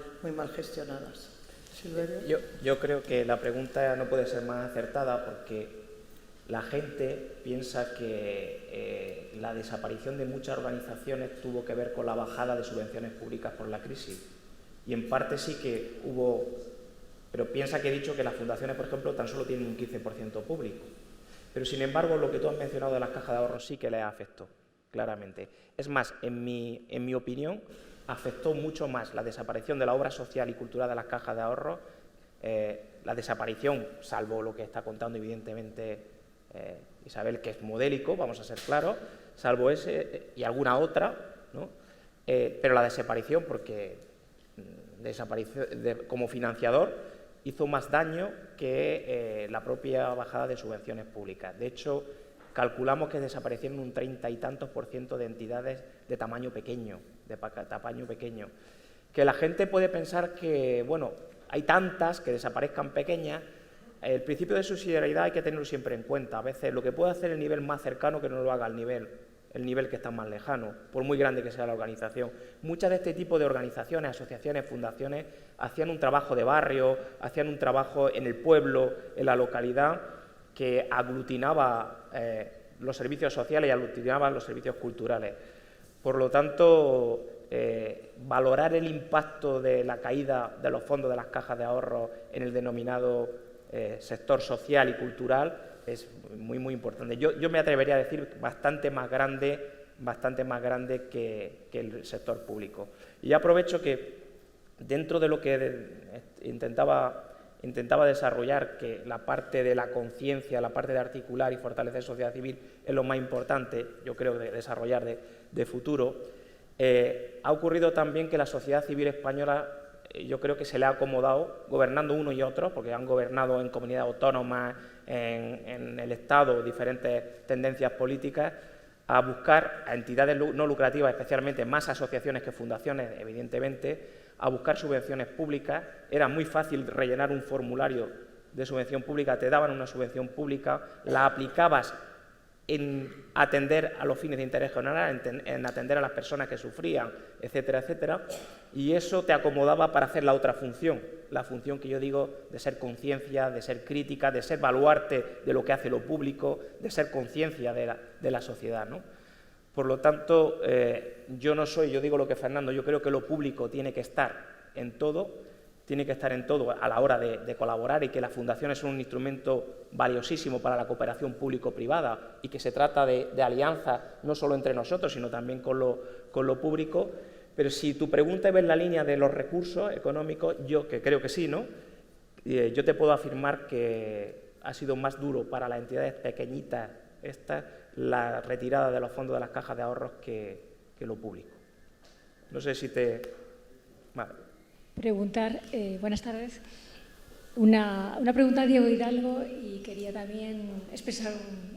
gestionadas. Silverio. Yo creo que la pregunta no puede ser más acertada porque la gente piensa que la desaparición de muchas organizaciones tuvo que ver con la bajada de subvenciones públicas por la crisis. Y en parte sí que hubo... Pero piensa que he dicho que las fundaciones, por ejemplo, tan solo tienen un 15% público. Pero, sin embargo, lo que tú has mencionado de las cajas de ahorro sí que les afectó, claramente. Es más, en mi opinión, afectó mucho más la desaparición de la obra social y cultural de las cajas de ahorro, la desaparición, salvo lo que está contando, evidentemente, Isabel, que es modélico, vamos a ser claros, salvo ese y alguna otra, ¿no? Pero la desaparición, porque desapareció como financiador, hizo más daño que la propia bajada de subvenciones públicas. De hecho, calculamos que desaparecieron un 30 y tantos % de entidades de tamaño pequeño, Que la gente puede pensar que, bueno, hay tantas que desaparezcan pequeñas. El principio de subsidiariedad hay que tenerlo siempre en cuenta. A veces lo que puede hacer el nivel más cercano que no lo haga el nivel que está más lejano, por muy grande que sea la organización. Muchas de este tipo de organizaciones, asociaciones, fundaciones, hacían un trabajo de barrio, hacían un trabajo en el pueblo, en la localidad, que aglutinaba los servicios sociales y aglutinaba los servicios culturales. Por lo tanto, valorar el impacto de la caída de los fondos de las cajas de ahorro en el denominado sector social y cultural es muy, muy importante. Yo me atrevería a decir bastante más grande que el sector público. Y aprovecho que dentro de lo que intentaba desarrollar, que la parte de la conciencia, la parte de articular y fortalecer sociedad civil es lo más importante, yo creo, de desarrollar de futuro, ha ocurrido también que la sociedad civil española, yo creo que se le ha acomodado, gobernando uno y otro, porque han gobernado en comunidades autónomas, en el Estado, diferentes tendencias políticas, a buscar a entidades no lucrativas, especialmente más asociaciones que fundaciones, evidentemente, a buscar subvenciones públicas. Era muy fácil rellenar un formulario de subvención pública, te daban una subvención pública, la aplicabas en atender a los fines de interés general, en atender a las personas que sufrían, etcétera, etcétera, y eso te acomodaba para hacer la otra función, la función que yo digo de ser conciencia, de ser crítica, de ser baluarte de lo que hace lo público, de ser conciencia de la sociedad, ¿no? Por lo tanto, yo digo lo que Fernando, yo creo que lo público tiene que estar en todo, a la hora de colaborar, y que las fundaciones son un instrumento valiosísimo para la cooperación público-privada, y que se trata de alianza no solo entre nosotros, sino también con lo público. Pero si tu pregunta va en la línea de los recursos económicos, yo que creo que sí, ¿no? Yo te puedo afirmar que ha sido más duro para las entidades pequeñitas la retirada de los fondos de las cajas de ahorros que lo público. No sé si te... Vale. Preguntar, buenas tardes, una pregunta a Diego Hidalgo, y quería también expresar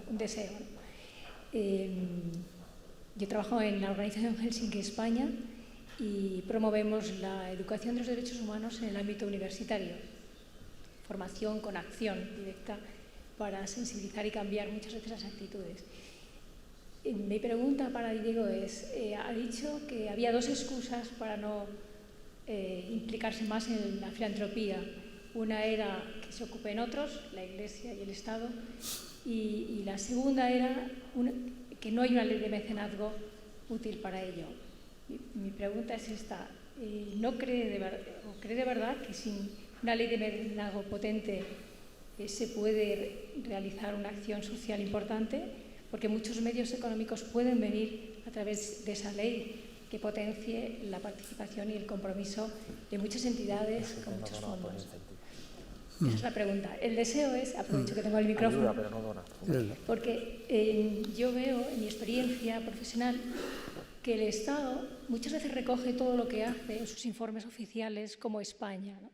un deseo. Yo trabajo en la organización Helsinki España y promovemos la educación de los derechos humanos en el ámbito universitario, formación con acción directa para sensibilizar y cambiar muchas veces las actitudes. Mi pregunta para Diego es, ha dicho que había dos excusas para no implicarse más en la filantropía. Una era que se ocupen otros, la Iglesia y el Estado, y la segunda era que no hay una ley de mecenazgo útil para ello. Mi pregunta es esta: ¿no cree de verdad que sin una ley de mecenazgo potente se puede realizar una acción social importante? Porque muchos medios económicos pueden venir a través de esa ley que potencie la participación y el compromiso de muchas entidades con muchos fondos. Esa es la pregunta. El deseo es, aprovecho que tengo el micrófono, porque yo veo en mi experiencia profesional que el Estado muchas veces recoge todo lo que hace en sus informes oficiales, como España, ¿no?,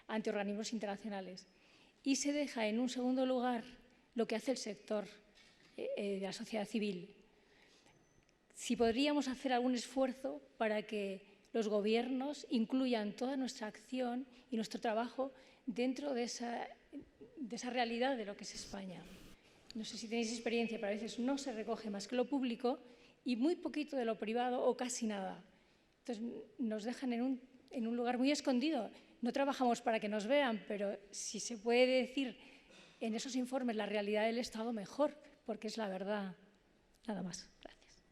ante organismos internacionales, y se deja en un segundo lugar lo que hace el sector de la sociedad civil. Si podríamos hacer algún esfuerzo para que los gobiernos incluyan toda nuestra acción y nuestro trabajo dentro de esa realidad de lo que es España. No sé si tenéis experiencia, pero a veces no se recoge más que lo público y muy poquito de lo privado o casi nada. Entonces nos dejan en un lugar muy escondido. No trabajamos para que nos vean, pero si se puede decir en esos informes la realidad del Estado, mejor, porque es la verdad. Nada más. Gracias.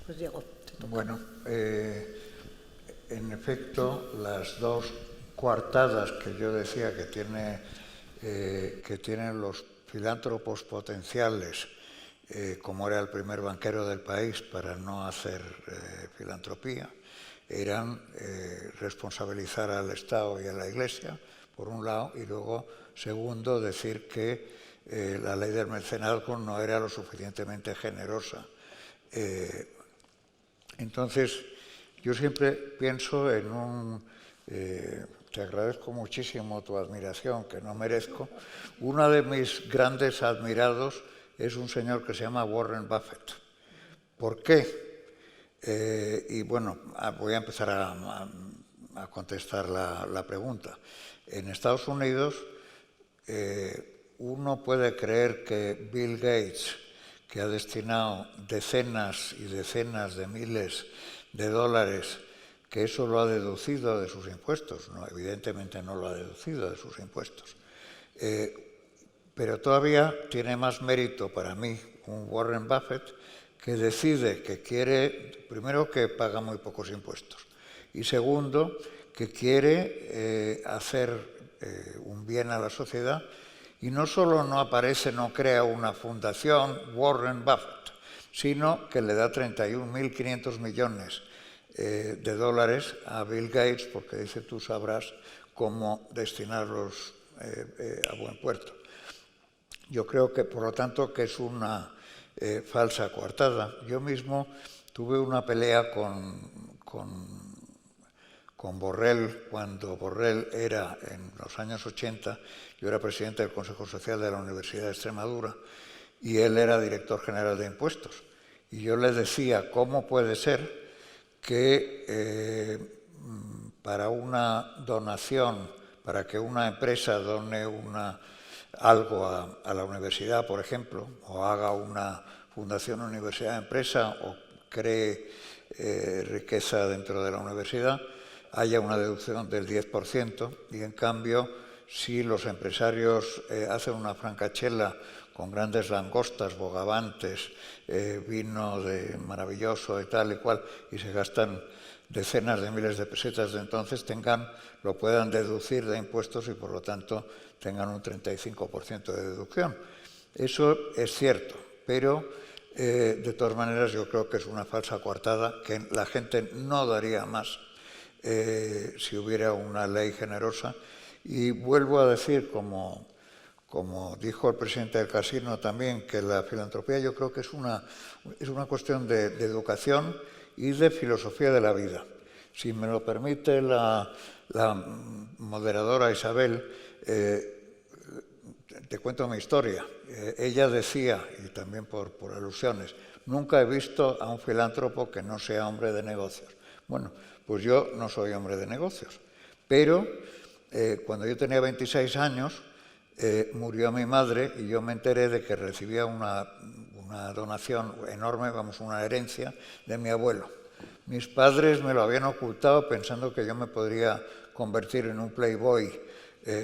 Pues Diego. Bueno, en efecto, las dos coartadas que yo decía que tienen los filántropos potenciales, como era el primer banquero del país, para no hacer filantropía, eran responsabilizar al Estado y a la Iglesia, por un lado, y luego, segundo, decir que la ley del mecenazgo no era lo suficientemente generosa. Entonces, yo siempre pienso en te agradezco muchísimo tu admiración, que no merezco. Uno de mis grandes admirados es un señor que se llama Warren Buffett. ¿Por qué? Y bueno, voy a empezar a contestar la pregunta. En Estados Unidos, uno puede creer que Bill Gates, que ha destinado decenas y decenas de miles de dólares, que eso lo ha deducido de sus impuestos. No, evidentemente no lo ha deducido de sus impuestos. Pero todavía tiene más mérito para mí un Warren Buffett que decide que quiere, primero, que paga muy pocos impuestos, y segundo, que quiere hacer un bien a la sociedad. Y no solo no aparece, no crea una fundación Warren Buffett, sino que le da 31.500 millones de dólares a Bill Gates, porque dice, tú sabrás cómo destinarlos a buen puerto. Yo creo que, por lo tanto, que es una falsa coartada. Yo mismo tuve una pelea con Borrell, cuando Borrell era, en los años 80, yo era presidente del Consejo Social de la Universidad de Extremadura y él era director general de impuestos. Y yo le decía, ¿cómo puede ser que para una donación para que una empresa done algo a la universidad, por ejemplo, o haga una fundación universidad-empresa o cree riqueza dentro de la universidad, haya una deducción del 10%, y en cambio, si los empresarios hacen una francachela con grandes langostas, bogavantes, vino maravilloso y tal y cual, y se gastan decenas de miles de pesetas de entonces, lo puedan deducir de impuestos y por lo tanto tengan un 35% de deducción. Eso es cierto, pero de todas maneras yo creo que es una falsa coartada, que la gente no daría más si hubiera una ley generosa. Y vuelvo a decir, como dijo el presidente del casino también, que la filantropía yo creo que es una cuestión de educación y de filosofía de la vida. Si me lo permite la moderadora Isabel, te cuento mi historia. Ella decía, y también por alusiones, nunca he visto a un filántropo que no sea hombre de negocios. Bueno, pues yo no soy hombre de negocios, pero cuando yo tenía 26 años murió mi madre y yo me enteré de que recibía una donación enorme, una herencia de mi abuelo. Mis padres me lo habían ocultado pensando que yo me podría convertir en un playboy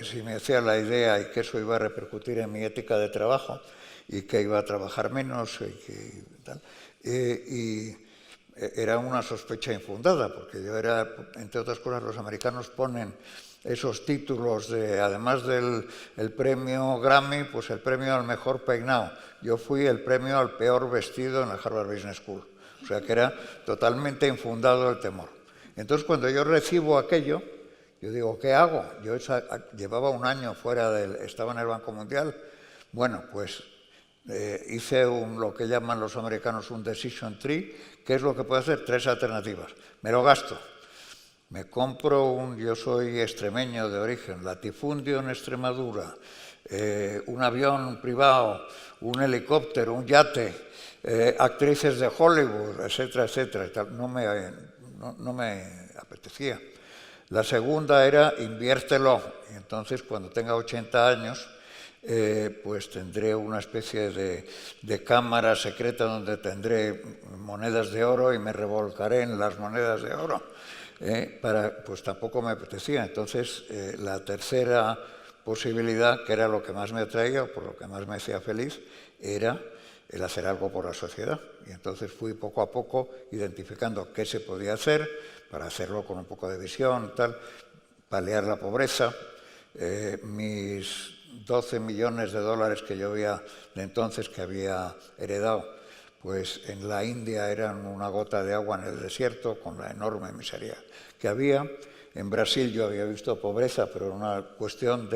si me hacía la idea y que eso iba a repercutir en mi ética de trabajo y que iba a trabajar menos y tal. Y era una sospecha infundada, porque yo era, entre otras cosas, los americanos ponen esos títulos además del premio Grammy, pues el premio al mejor peinado. Yo fui el premio al peor vestido en la Harvard Business School. O sea que era totalmente infundado el temor. Entonces, cuando yo recibo aquello, yo digo, ¿qué hago? Yo llevaba un año estaba en el Banco Mundial. Bueno, pues hice lo que llaman los americanos un decision tree. ¿Qué es lo que puedo hacer? 3 alternativas. Me lo gasto. Me compro yo soy extremeño de origen, latifundio en Extremadura, un avión privado, un helicóptero, un yate, actrices de Hollywood, etcétera, etcétera. No me apetecía. La segunda era inviértelo. Y entonces, cuando tenga 80 años, pues tendré una especie de cámara secreta donde tendré monedas de oro y me revolcaré en las monedas de oro. Pues tampoco me apetecía. Entonces, la tercera posibilidad, que era lo que más me atraía, o por lo que más me hacía feliz, era el hacer algo por la sociedad. Y entonces fui poco a poco identificando qué se podía hacer para hacerlo con un poco de visión, paliar la pobreza. Mis 12 millones de dólares que yo de entonces que había heredado, pues en la India eran una gota de agua en el desierto, con la enorme miseria que había. En Brasil yo había visto pobreza, pero era una cuestión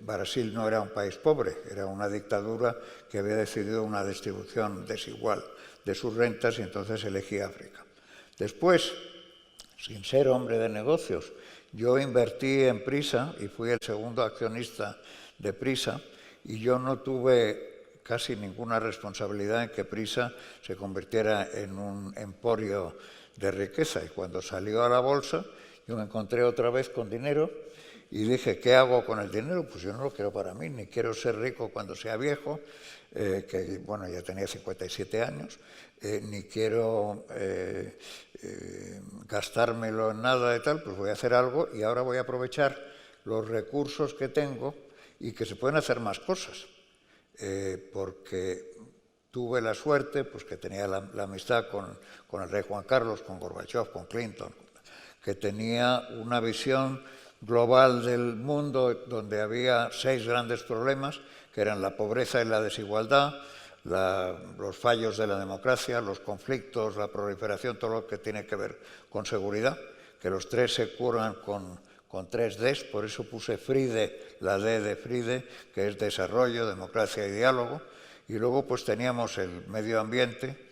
Brasil no era un país pobre, era una dictadura que había decidido una distribución desigual de sus rentas y entonces elegí África. Después, sin ser hombre de negocios, yo invertí en Prisa y fui el segundo accionista de Prisa y yo no tuve casi ninguna responsabilidad en que Prisa se convirtiera en un emporio de riqueza. Y cuando salió a la bolsa, yo me encontré otra vez con dinero y dije, ¿qué hago con el dinero? Pues yo no lo quiero para mí, ni quiero ser rico cuando sea viejo, que bueno, ya tenía 57 años, ni quiero gastármelo en nada y tal, pues voy a hacer algo y ahora voy a aprovechar los recursos que tengo y que se pueden hacer más cosas. Porque tuve la suerte, pues que tenía la amistad con el rey Juan Carlos, con Gorbachev, con Clinton, que tenía una visión global del mundo donde había 6 grandes problemas, que eran la pobreza y la desigualdad, los fallos de la democracia, los conflictos, la proliferación, todo lo que tiene que ver con seguridad, que los 3 se curan con 3 Ds, por eso puse FRIDE, la D de FRIDE, que es desarrollo, democracia y diálogo. Y luego pues teníamos el medio ambiente,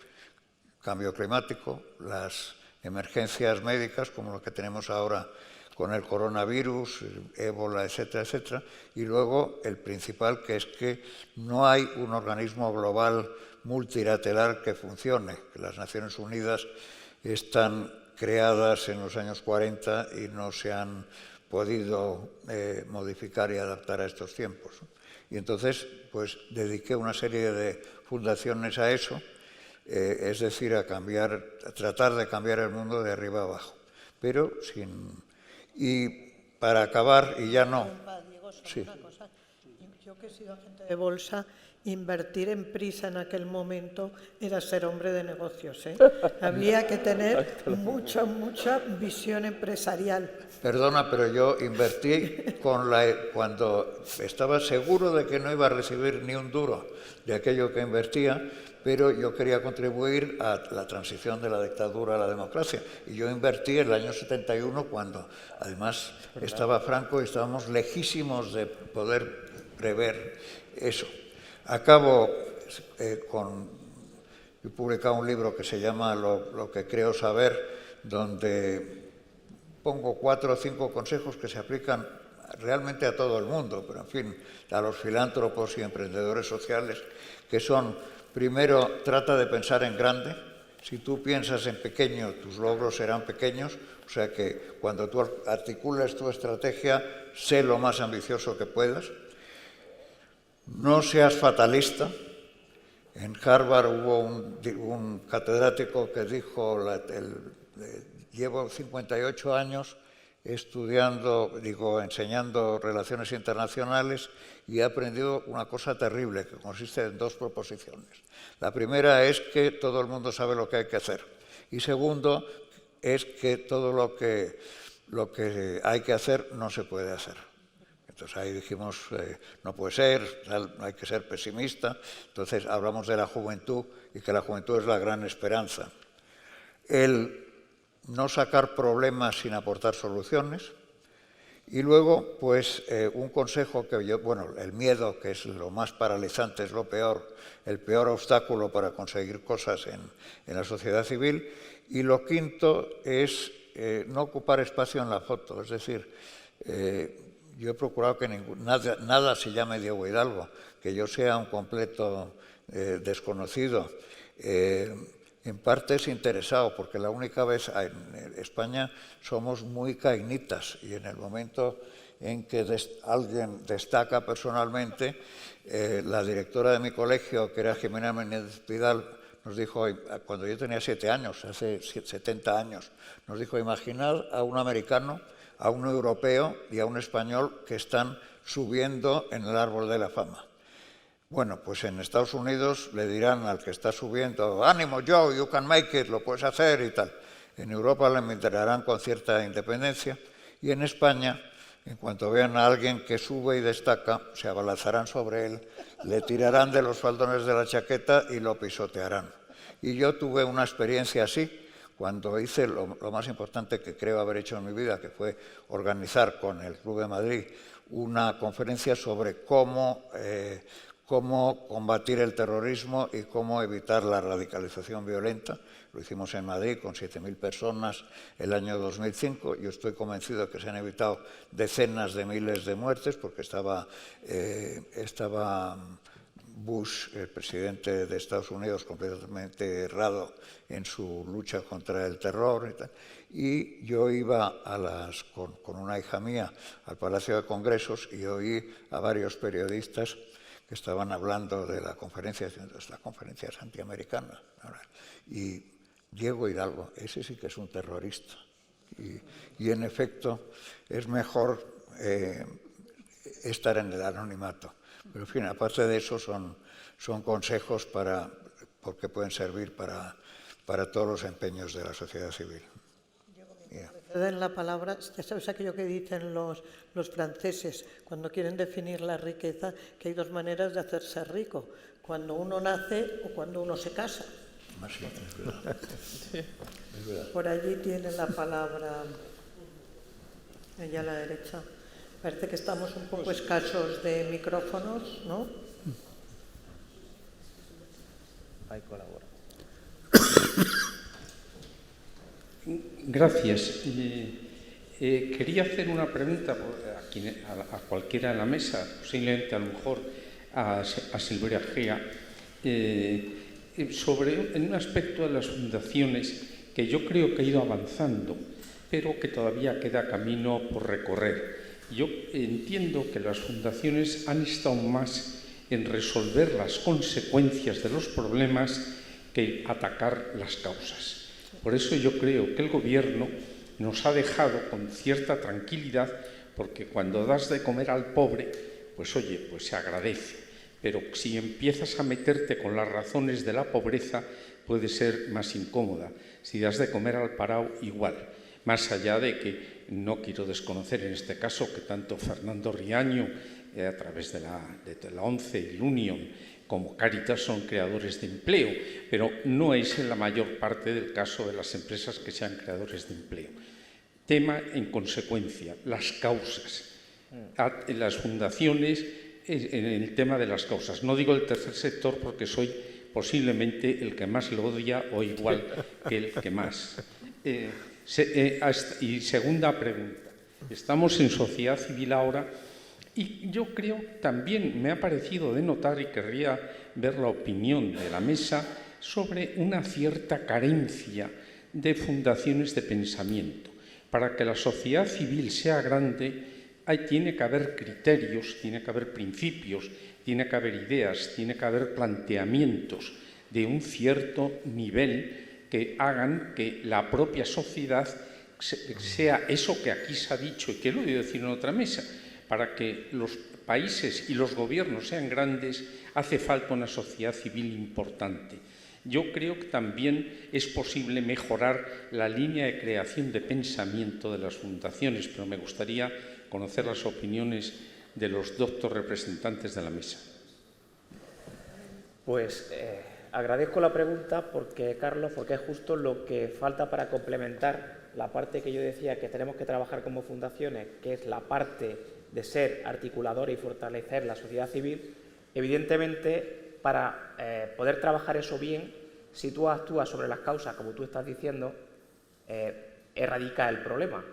cambio climático, las emergencias médicas como lo que tenemos ahora con el coronavirus, el ébola, etcétera, etcétera. Y luego el principal, que es que no hay un organismo global multilateral que funcione. Las Naciones Unidas están creadas en los años 40 y no se han podido modificar y adaptar a estos tiempos. Y entonces, pues dediqué una serie de fundaciones a eso, es decir, a tratar de cambiar el mundo de arriba a abajo. Pero y para acabar, y ya no. Diego, solo Sí. una cosa. Yo que he sido agente de bolsa, invertir en Prisa en aquel momento era ser hombre de negocios, ¿eh? Había que tener mucha visión empresarial. Perdona, pero yo invertí cuando estaba seguro de que no iba a recibir ni un duro de aquello que invertía, pero yo quería contribuir a la transición de la dictadura a la democracia. Y yo invertí en el año 71, cuando además estaba Franco y estábamos lejísimos de poder prever eso. Acabo he publicado un libro que se llama Lo que creo saber, donde pongo 4 o 5 consejos que se aplican realmente a todo el mundo, pero en fin, a los filántropos y emprendedores sociales, que son: primero, trata de pensar en grande. Si tú piensas en pequeño, tus logros serán pequeños. O sea que cuando tú articules tu estrategia, sé lo más ambicioso que puedas. No seas fatalista. En Harvard hubo un catedrático que dijo: llevo 58 años enseñando relaciones internacionales y he aprendido una cosa terrible que consiste en 2 proposiciones. La primera es que todo el mundo sabe lo que hay que hacer. Y segundo, es que todo lo que hay que hacer no se puede hacer. Entonces ahí dijimos, no puede ser, hay que ser pesimista. Entonces hablamos de la juventud y que la juventud es la gran esperanza. El no sacar problemas sin aportar soluciones. Y luego, pues, un consejo que el miedo, que es lo más paralizante, es lo peor, el peor obstáculo para conseguir cosas en la sociedad civil. Y lo quinto es no ocupar espacio en la foto, es decir, yo he procurado que nada se llame Diego Hidalgo, que yo sea un completo desconocido. En parte es interesado, porque la única vez en España somos muy cainitas, y en el momento en que alguien destaca personalmente, la directora de mi colegio, que era Jimena Menéndez Pidal, nos dijo, cuando yo tenía 7 años, hace 70 años, nos dijo: imaginad a un americano, a un europeo y a un español que están subiendo en el árbol de la fama. Bueno, pues en Estados Unidos le dirán al que está subiendo: ánimo Joe, you can make it, lo puedes hacer y tal. En Europa le mirarán con cierta independencia, y en España, en cuanto vean a alguien que sube y destaca, se abalanzarán sobre él, le tirarán de los faldones de la chaqueta y lo pisotearán. Y yo tuve una experiencia así cuando hice lo más importante que creo haber hecho en mi vida, que fue organizar con el Club de Madrid una conferencia sobre cómo combatir el terrorismo y cómo evitar la radicalización violenta. Lo hicimos en Madrid con 7.000 personas el año 2005. Yo estoy convencido de que se han evitado decenas de miles de muertes, porque estaba Bush, el presidente de Estados Unidos, completamente errado en su lucha contra el terror y tal. Y yo iba con una hija mía al Palacio de Congresos y oí a varios periodistas que estaban hablando de la conferencia, la conferencia es antiamericana. Y Diego Hidalgo, ese sí que es un terrorista. Y en efecto, es mejor estar en el anonimato. Pero en fin, aparte de eso, son consejos porque pueden servir para todos los empeños de la sociedad civil. En la palabra, ya sabes aquello que dicen los franceses cuando quieren definir la riqueza, que hay 2 maneras de hacerse rico: cuando uno nace o cuando uno se casa. Sí, es verdad. Por allí tiene la palabra, allá a la derecha. Parece que estamos un poco escasos de micrófonos, ¿no? Ahí colabora. Gracias. Quería hacer una pregunta a cualquiera en la mesa, posiblemente a lo mejor a Silveira Gea, en un aspecto de las fundaciones que yo creo que ha ido avanzando, pero que todavía queda camino por recorrer. Yo entiendo que las fundaciones han estado más en resolver las consecuencias de los problemas que atacar las causas. Por eso yo creo que el Gobierno nos ha dejado con cierta tranquilidad, porque cuando das de comer al pobre, pues oye, pues se agradece. Pero si empiezas a meterte con las razones de la pobreza, puede ser más incómoda. Si das de comer al parao, igual. Más allá de que no quiero desconocer en este caso que tanto Fernando Riaño, a través de la ONCE y el Union, como Cáritas son creadores de empleo, pero no es en la mayor parte del caso de las empresas que sean creadores de empleo. Tema, en consecuencia, las causas. Las fundaciones, en el tema de las causas. No digo el tercer sector porque soy posiblemente el que más lo odia o igual que el que más. Y segunda pregunta. Estamos en sociedad civil ahora y yo creo también me ha parecido de notar y querría ver la opinión de la mesa sobre una cierta carencia de fundaciones de pensamiento. Para que la sociedad civil sea grande, tiene que haber criterios, tiene que haber principios, tiene que haber ideas, tiene que haber planteamientos de un cierto nivel que hagan que la propia sociedad sea eso que aquí se ha dicho y que lo he oído decir en otra mesa. Para que los países y los gobiernos sean grandes, hace falta una sociedad civil importante. Yo creo que también es posible mejorar la línea de creación de pensamiento de las fundaciones, pero me gustaría conocer las opiniones de los doctos representantes de la mesa. Pues agradezco la pregunta porque, Carlos, porque es justo lo que falta para complementar la parte que yo decía que tenemos que trabajar como fundaciones, que es la parte de ser articuladora y fortalecer la sociedad civil. Evidentemente, para poder trabajar eso bien, si tú actúas sobre las causas, como tú estás diciendo, erradica el problema.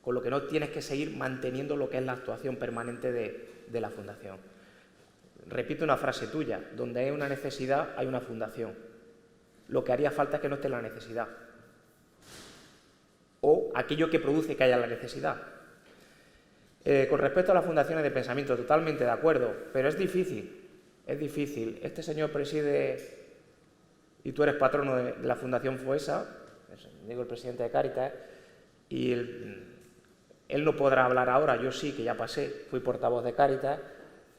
Con lo que no tienes que seguir manteniendo lo que es la actuación permanente de la fundación. Repito una frase tuya, donde hay una necesidad hay una fundación. Lo que haría falta es que no esté la necesidad. O aquello que produce que haya la necesidad. Con respecto a las fundaciones de pensamiento, totalmente de acuerdo, pero es difícil. Es difícil. Este señor preside, y tú eres patrono de la Fundación FOESA, digo el presidente de Cáritas, y él no podrá hablar ahora, yo sí, que ya pasé, fui portavoz de Cáritas.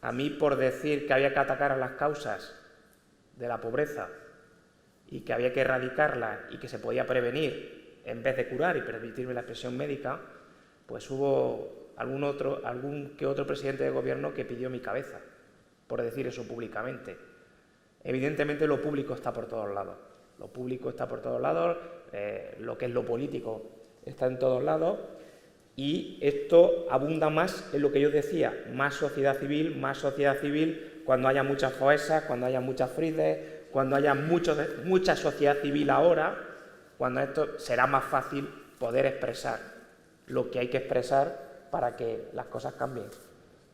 A mí, por decir que había que atacar a las causas de la pobreza y que había que erradicarlas y que se podía prevenir en vez de curar, y permitirme la expresión médica, pues hubo algún que otro presidente de gobierno que pidió mi cabeza, por decir eso públicamente. Evidentemente lo público está por todos lados. Lo público está por todos lados, lo que es lo político está en todos lados. Y esto abunda más en lo que yo decía, más sociedad civil cuando haya muchas FOESAs, cuando haya muchas FRIDES, cuando haya mucha sociedad civil ahora, cuando esto será más fácil poder expresar lo que hay que expresar para que las cosas cambien,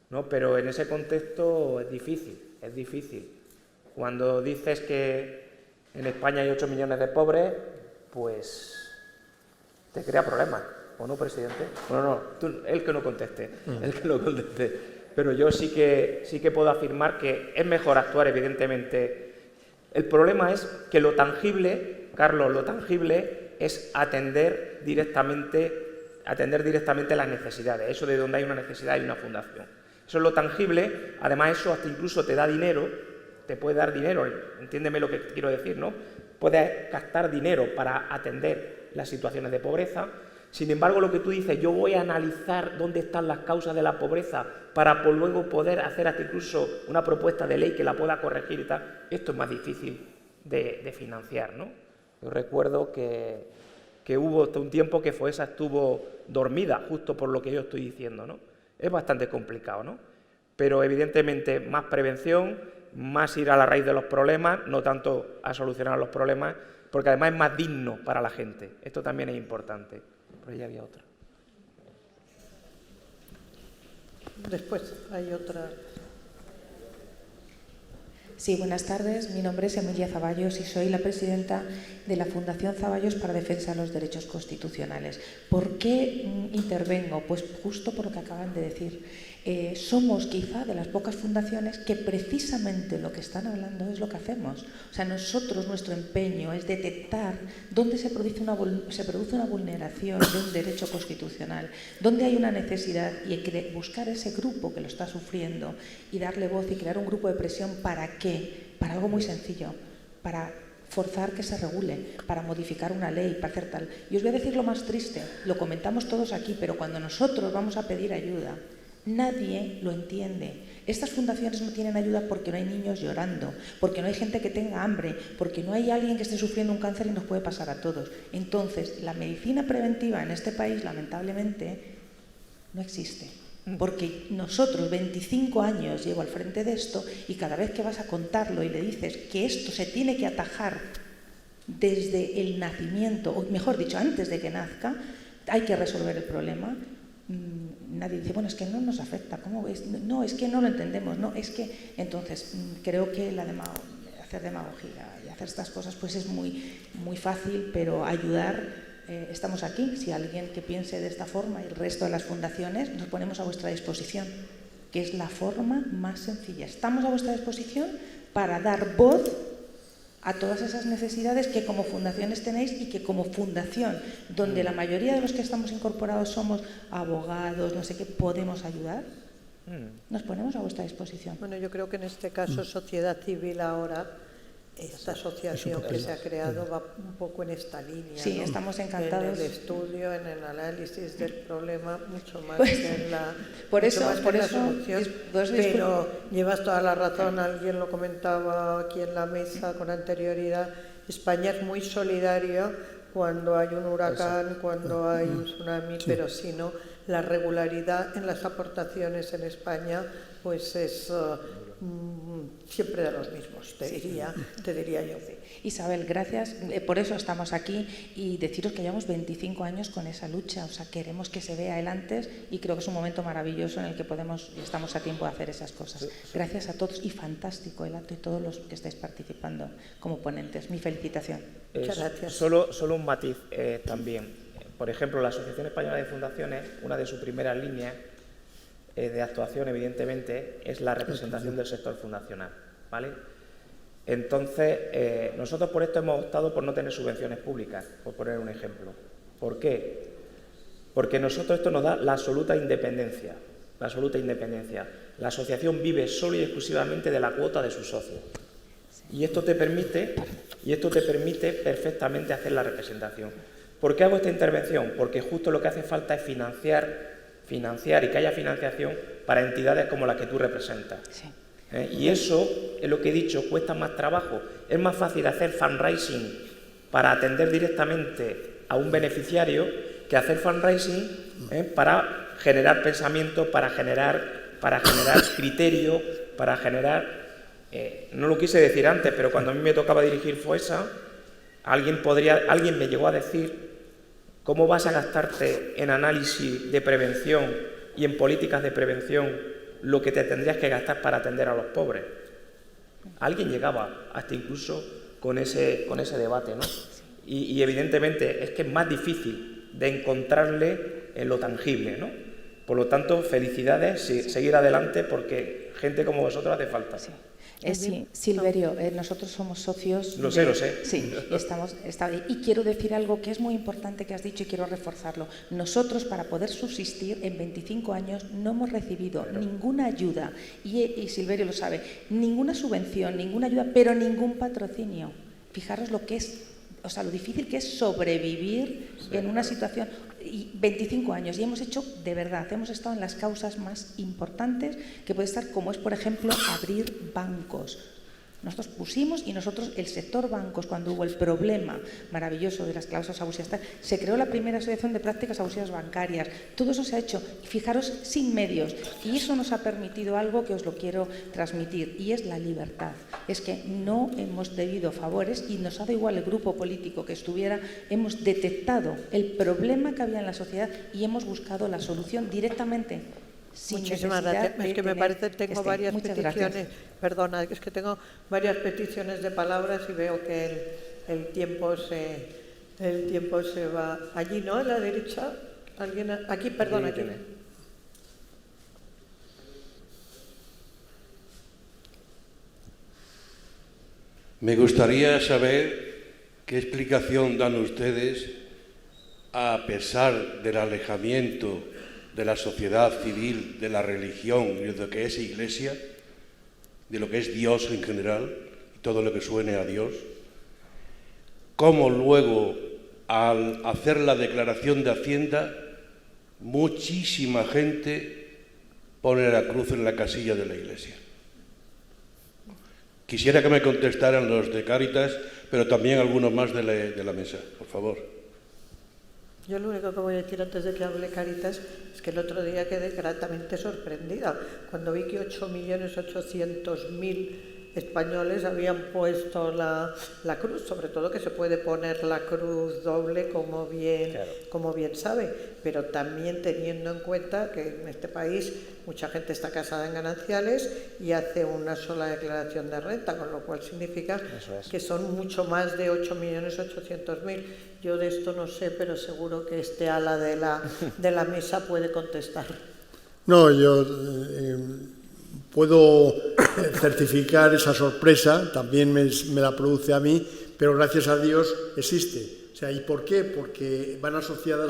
¿no? Pero en ese contexto es difícil. Cuando dices que en España hay 8 millones de pobres, pues te crea problemas. ¿O no, presidente? Bueno, no, él que no conteste, Pero yo sí que puedo afirmar que es mejor actuar, evidentemente. El problema es que lo tangible, Carlos, es atender directamente las necesidades. Eso de donde hay una necesidad hay una fundación. Eso es lo tangible. Además, eso hasta incluso te da dinero, te puede dar dinero. Entiéndeme lo que quiero decir, ¿no? Puedes gastar dinero para atender las situaciones de pobreza. Sin embargo, lo que tú dices, yo voy a analizar dónde están las causas de la pobreza para luego poder hacer hasta incluso una propuesta de ley que la pueda corregir y tal, esto es más difícil de financiar, ¿no? Yo recuerdo que hubo un tiempo que FOESA estuvo dormida, justo por lo que yo estoy diciendo, ¿no? Es bastante complicado, ¿no? Pero evidentemente más prevención, más ir a la raíz de los problemas, no tanto a solucionar los problemas, porque además es más digno para la gente. Esto también es importante. Por ahí había otra. Después hay otra. Sí, buenas tardes. Mi nombre es Emilia Zaballos y soy la presidenta de la Fundación Zaballos para Defensa de los Derechos Constitucionales. ¿Por qué intervengo? Pues justo por lo que acaban de decir. Somos quizá de las pocas fundaciones que precisamente lo que están hablando es lo que hacemos. O sea, nosotros, nuestro empeño es detectar dónde se produce una vulneración de un derecho constitucional, dónde hay una necesidad y buscar ese grupo que lo está sufriendo y darle voz y crear un grupo de presión. ¿Para qué? Para algo muy sencillo, para forzar que se regule, para modificar una ley, para hacer tal. Y os voy a decir lo más triste, lo comentamos todos aquí, pero cuando nosotros vamos a pedir ayuda, nadie lo entiende. Estas fundaciones no tienen ayuda porque no hay niños llorando, porque no hay gente que tenga hambre, porque no hay alguien que esté sufriendo un cáncer y nos puede pasar a todos. Entonces, la medicina preventiva en este país, lamentablemente, no existe. Porque nosotros, 25 años llevo al frente de esto y cada vez que vas a contarlo y le dices que esto se tiene que atajar desde el nacimiento, o mejor dicho, antes de que nazca, hay que resolver el problema. Nadie dice, bueno, es que no nos afecta, ¿cómo es? No, es que no lo entendemos, no, es que... Entonces, creo que hacer demagogía y hacer estas cosas pues es muy, muy fácil, pero ayudar, estamos aquí, si alguien que piense de esta forma y el resto de las fundaciones, nos ponemos a vuestra disposición, que es la forma más sencilla. Estamos a vuestra disposición para dar voz a todas esas necesidades que como fundaciones tenéis y que como fundación, donde la mayoría de los que estamos incorporados somos abogados, no sé qué, podemos ayudar, nos ponemos a vuestra disposición. Bueno, yo creo que en este caso sociedad civil ahora, esta asociación que se ha creado va un poco en esta línea. Sí, ¿no? estamos encantados. En el estudio, en el análisis del problema, mucho más pues, que en la, por eso, solución. Pero llevas toda la razón, alguien lo comentaba aquí en la mesa con anterioridad, España es muy solidaria cuando hay un huracán, cuando hay un tsunami, pero si no, la regularidad en las aportaciones en España pues es siempre de los mismos, te diría yo. Isabel, gracias, por eso estamos aquí y deciros que llevamos 25 años con esa lucha, o sea, queremos que se vea el antes y creo que es un momento maravilloso en el que estamos a tiempo de hacer esas cosas. Gracias a todos y fantástico el acto y todos los que estáis participando como ponentes. Mi felicitación. Muchas gracias. Solo un matiz también. Por ejemplo, la Asociación Española de Fundaciones, una de sus primeras líneas de actuación, evidentemente, es la representación del sector fundacional, ¿vale? Entonces, nosotros por esto hemos optado por no tener subvenciones públicas, por poner un ejemplo. ¿Por qué? Porque nosotros esto nos da la absoluta independencia, la absoluta independencia. La asociación vive solo y exclusivamente de la cuota de sus socios. Y esto te permite perfectamente hacer la representación. ¿Por qué hago esta intervención? Porque justo lo que hace falta es financiar y que haya financiación para entidades como la que tú representas. Sí. Y eso, es lo que he dicho, cuesta más trabajo. Es más fácil hacer fundraising para atender directamente a un beneficiario que hacer fundraising para generar pensamiento, para generar criterio, para generar... no lo quise decir antes, pero cuando a mí me tocaba dirigir FOESA, alguien me llegó a decir: ¿cómo vas a gastarte en análisis de prevención y en políticas de prevención lo que te tendrías que gastar para atender a los pobres? Alguien llegaba hasta incluso con ese debate, ¿no? Y evidentemente es que es más difícil de encontrarle en lo tangible, ¿no? Por lo tanto, felicidades, seguir adelante porque gente como vosotros hace falta. Sí. Sí, Silverio, nosotros somos socios. Lo sé. Sí, y quiero decir algo que es muy importante que has dicho y quiero reforzarlo. Nosotros, para poder subsistir en 25 años, no hemos recibido ninguna ayuda, y Silverio lo sabe, ninguna subvención, ninguna ayuda, pero ningún patrocinio. Fijaros lo que es, o sea, lo difícil que es sobrevivir en una situación. Y 25 años y hemos hecho, de verdad, hemos estado en las causas más importantes que puede estar, como es, por ejemplo, abrir bancos. Nosotros pusimos y nosotros, el sector bancos, cuando hubo el problema maravilloso de las cláusulas abusivas, se creó la primera asociación de prácticas abusivas bancarias. Todo eso se ha hecho, fijaros, sin medios. Y eso nos ha permitido algo que os lo quiero transmitir, y es la libertad. Es que no hemos debido favores y nos ha dado igual el grupo político que estuviera. Hemos detectado el problema que había en la sociedad y hemos buscado la solución directamente, sin Muchísimas necesidad gracias. de Es que me tener parece, que tengo esté. varias Muchas peticiones, gracias. perdona, es que tengo varias peticiones de palabras y veo que el tiempo se va. Allí, ¿no? A la derecha. ¿Alguien? Aquí, perdón, aquí. Me gustaría saber qué explicación dan ustedes, a pesar del alejamiento de la sociedad civil, de la religión y de lo que es Iglesia, de lo que es Dios en general, y todo lo que suene a Dios, cómo luego, al hacer la declaración de Hacienda, muchísima gente pone la cruz en la casilla de la Iglesia. Quisiera que me contestaran los de Cáritas, pero también algunos más de la mesa, por favor. Yo lo único que voy a decir antes de que hable Cáritas es que el otro día quedé gratamente sorprendida cuando vi que 8.800.000 españoles habían puesto la cruz, sobre todo que se puede poner la cruz doble como bien sabe, pero también teniendo en cuenta que en este país mucha gente está casada en gananciales y hace una sola declaración de renta, con lo cual significa que son mucho más de 8.800.000. Yo de esto no sé, pero seguro que este ala de la mesa puede contestar. No, yo puedo certificar esa sorpresa, también me la produce a mí, pero gracias a Dios existe. O sea, ¿y por qué? Porque van asociadas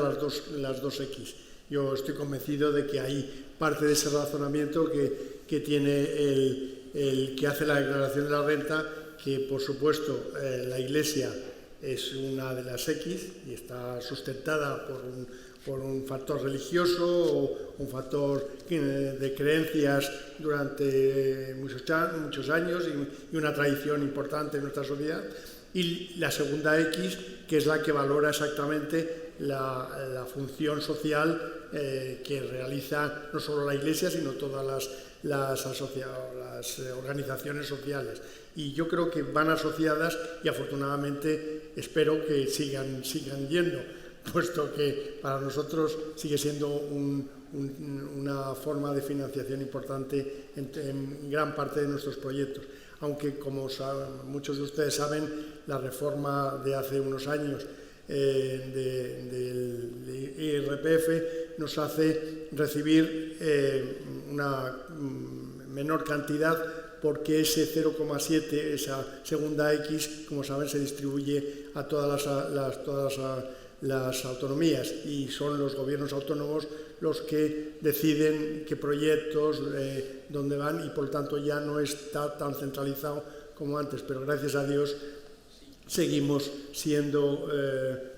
las dos X. Yo estoy convencido de que hay parte de ese razonamiento que tiene el que hace la declaración de la renta, que por supuesto la Iglesia es una de las X y está sustentada por un factor religioso o un factor de creencias durante muchos años y una tradición importante en nuestra sociedad. Y la segunda X, que es la que valora exactamente la función social que realiza no solo la Iglesia, sino todas las organizaciones sociales. Y yo creo que van asociadas y afortunadamente espero que sigan yendo, puesto que para nosotros sigue siendo una forma de financiación importante en gran parte de nuestros proyectos. Aunque, como muchos de ustedes saben, la reforma de hace unos años del IRPF nos hace recibir una menor cantidad, porque ese 0,7, esa segunda X, como saben, se distribuye a todas las autonomías y son los gobiernos autónomos los que deciden qué proyectos, dónde van, y por lo tanto ya no está tan centralizado como antes, pero gracias a Dios seguimos siendo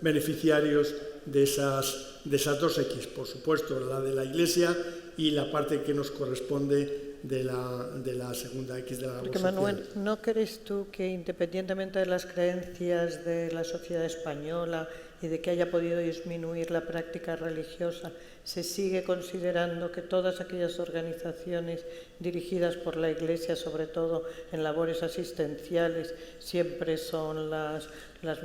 beneficiarios de esas dos X, por supuesto, la de la Iglesia y la parte que nos corresponde de la segunda X de la Porque, Manuel, ¿no crees tú que independientemente de las creencias de la sociedad española y de que haya podido disminuir la práctica religiosa, se sigue considerando que todas aquellas organizaciones dirigidas por la Iglesia, sobre todo en labores asistenciales, siempre son las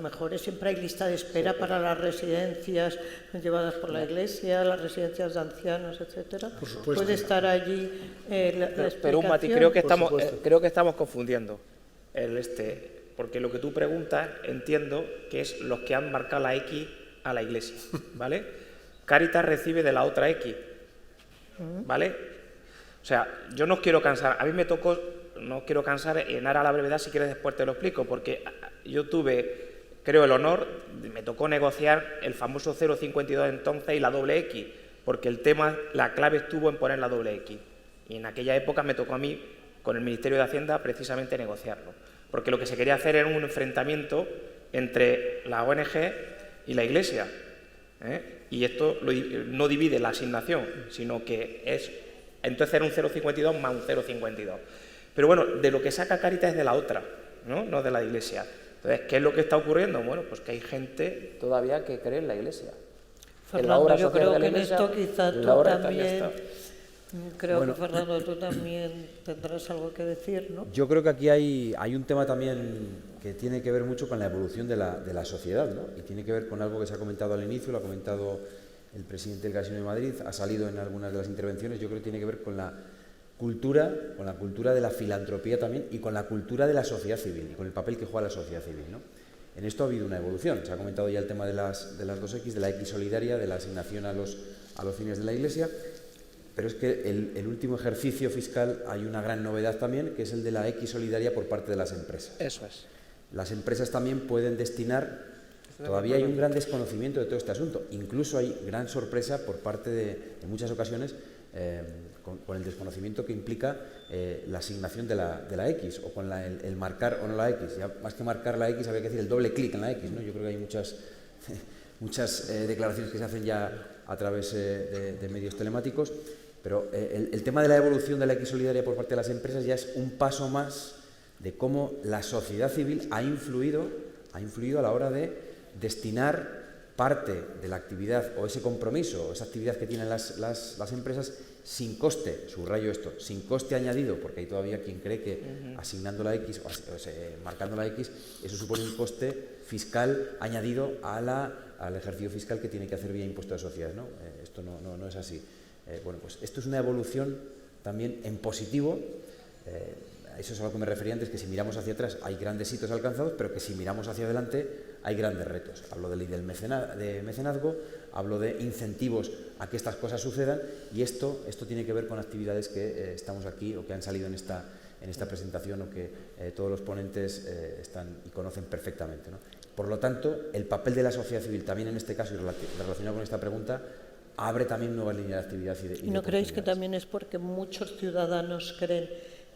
mejores? Siempre hay lista de espera para las residencias llevadas por la Iglesia, las residencias de ancianos, etcétera. Por supuesto. Puede estar allí la explicación. Pero Mati, creo que estamos confundiendo porque lo que tú preguntas entiendo que es los que han marcado la X a la Iglesia, ¿vale? Cáritas recibe de la otra X, ¿vale? O sea, yo no os quiero cansar, a mí me tocó, no os quiero cansar en aras a la brevedad, si quieres después te lo explico, porque yo tuve, creo, el honor, me tocó negociar el famoso 0,52 entonces y la doble X, porque el tema, la clave estuvo en poner la doble X, y en aquella época me tocó a mí, con el Ministerio de Hacienda, precisamente negociarlo, porque lo que se quería hacer era un enfrentamiento entre la ONG y la Iglesia, y esto no divide la asignación, sino que entonces era un 0,52 más un 0,52. Pero bueno, de lo que saca Cáritas es de la otra, no de la Iglesia. Entonces, ¿qué es lo que está ocurriendo? Bueno, pues que hay gente todavía que cree en la Iglesia. Fernando, yo creo que en esto quizá tú también... Creo que, Fernando, tú también tendrás algo que decir, ¿no? Yo creo que aquí hay un tema también que tiene que ver mucho con la evolución de la sociedad, ¿no? Y tiene que ver con algo que se ha comentado al inicio, lo ha comentado el presidente del Casino de Madrid, ha salido en algunas de las intervenciones, yo creo que tiene que ver con la cultura de la filantropía también y con la cultura de la sociedad civil y con el papel que juega la sociedad civil, ¿no? En esto ha habido una evolución. Se ha comentado ya el tema de las 2X, de la X solidaria, de la asignación a los fines de la Iglesia, pero es que el último ejercicio fiscal hay una gran novedad también, que es el de la X solidaria por parte de las empresas. Eso es. Las empresas también pueden destinar, todavía hay un gran desconocimiento de todo este asunto, incluso hay gran sorpresa por parte de, en muchas ocasiones, con el desconocimiento que implica la asignación de la X o con el marcar o no la X. Ya más que marcar la X había que decir el doble clic en la X, ¿no? Yo creo que hay muchas declaraciones que se hacen ya a través de medios telemáticos, pero el tema de la evolución de la X solidaria por parte de las empresas ya es un paso más de cómo la sociedad civil ha influido a la hora de destinar parte de la actividad o ese compromiso o esa actividad que tienen las empresas sin coste, subrayo esto, sin coste añadido, porque hay todavía quien cree que asignando la X o marcando la X, eso supone un coste fiscal añadido al ejercicio fiscal que tiene que hacer vía impuesto de sociedades, ¿no? Esto no es así. Bueno, pues esto es una evolución también en positivo. Eso es a lo que me refería antes, que si miramos hacia atrás hay grandes hitos alcanzados, pero que si miramos hacia adelante hay grandes retos. Hablo de ley del mecenazgo, hablo de incentivos a que estas cosas sucedan, y esto tiene que ver con actividades que estamos aquí o que han salido en esta presentación o que todos los ponentes están y conocen perfectamente, ¿no? Por lo tanto, el papel de la sociedad civil también en este caso y relacionado con esta pregunta abre también nuevas líneas de actividad y ¿No creéis que también es porque muchos ciudadanos creen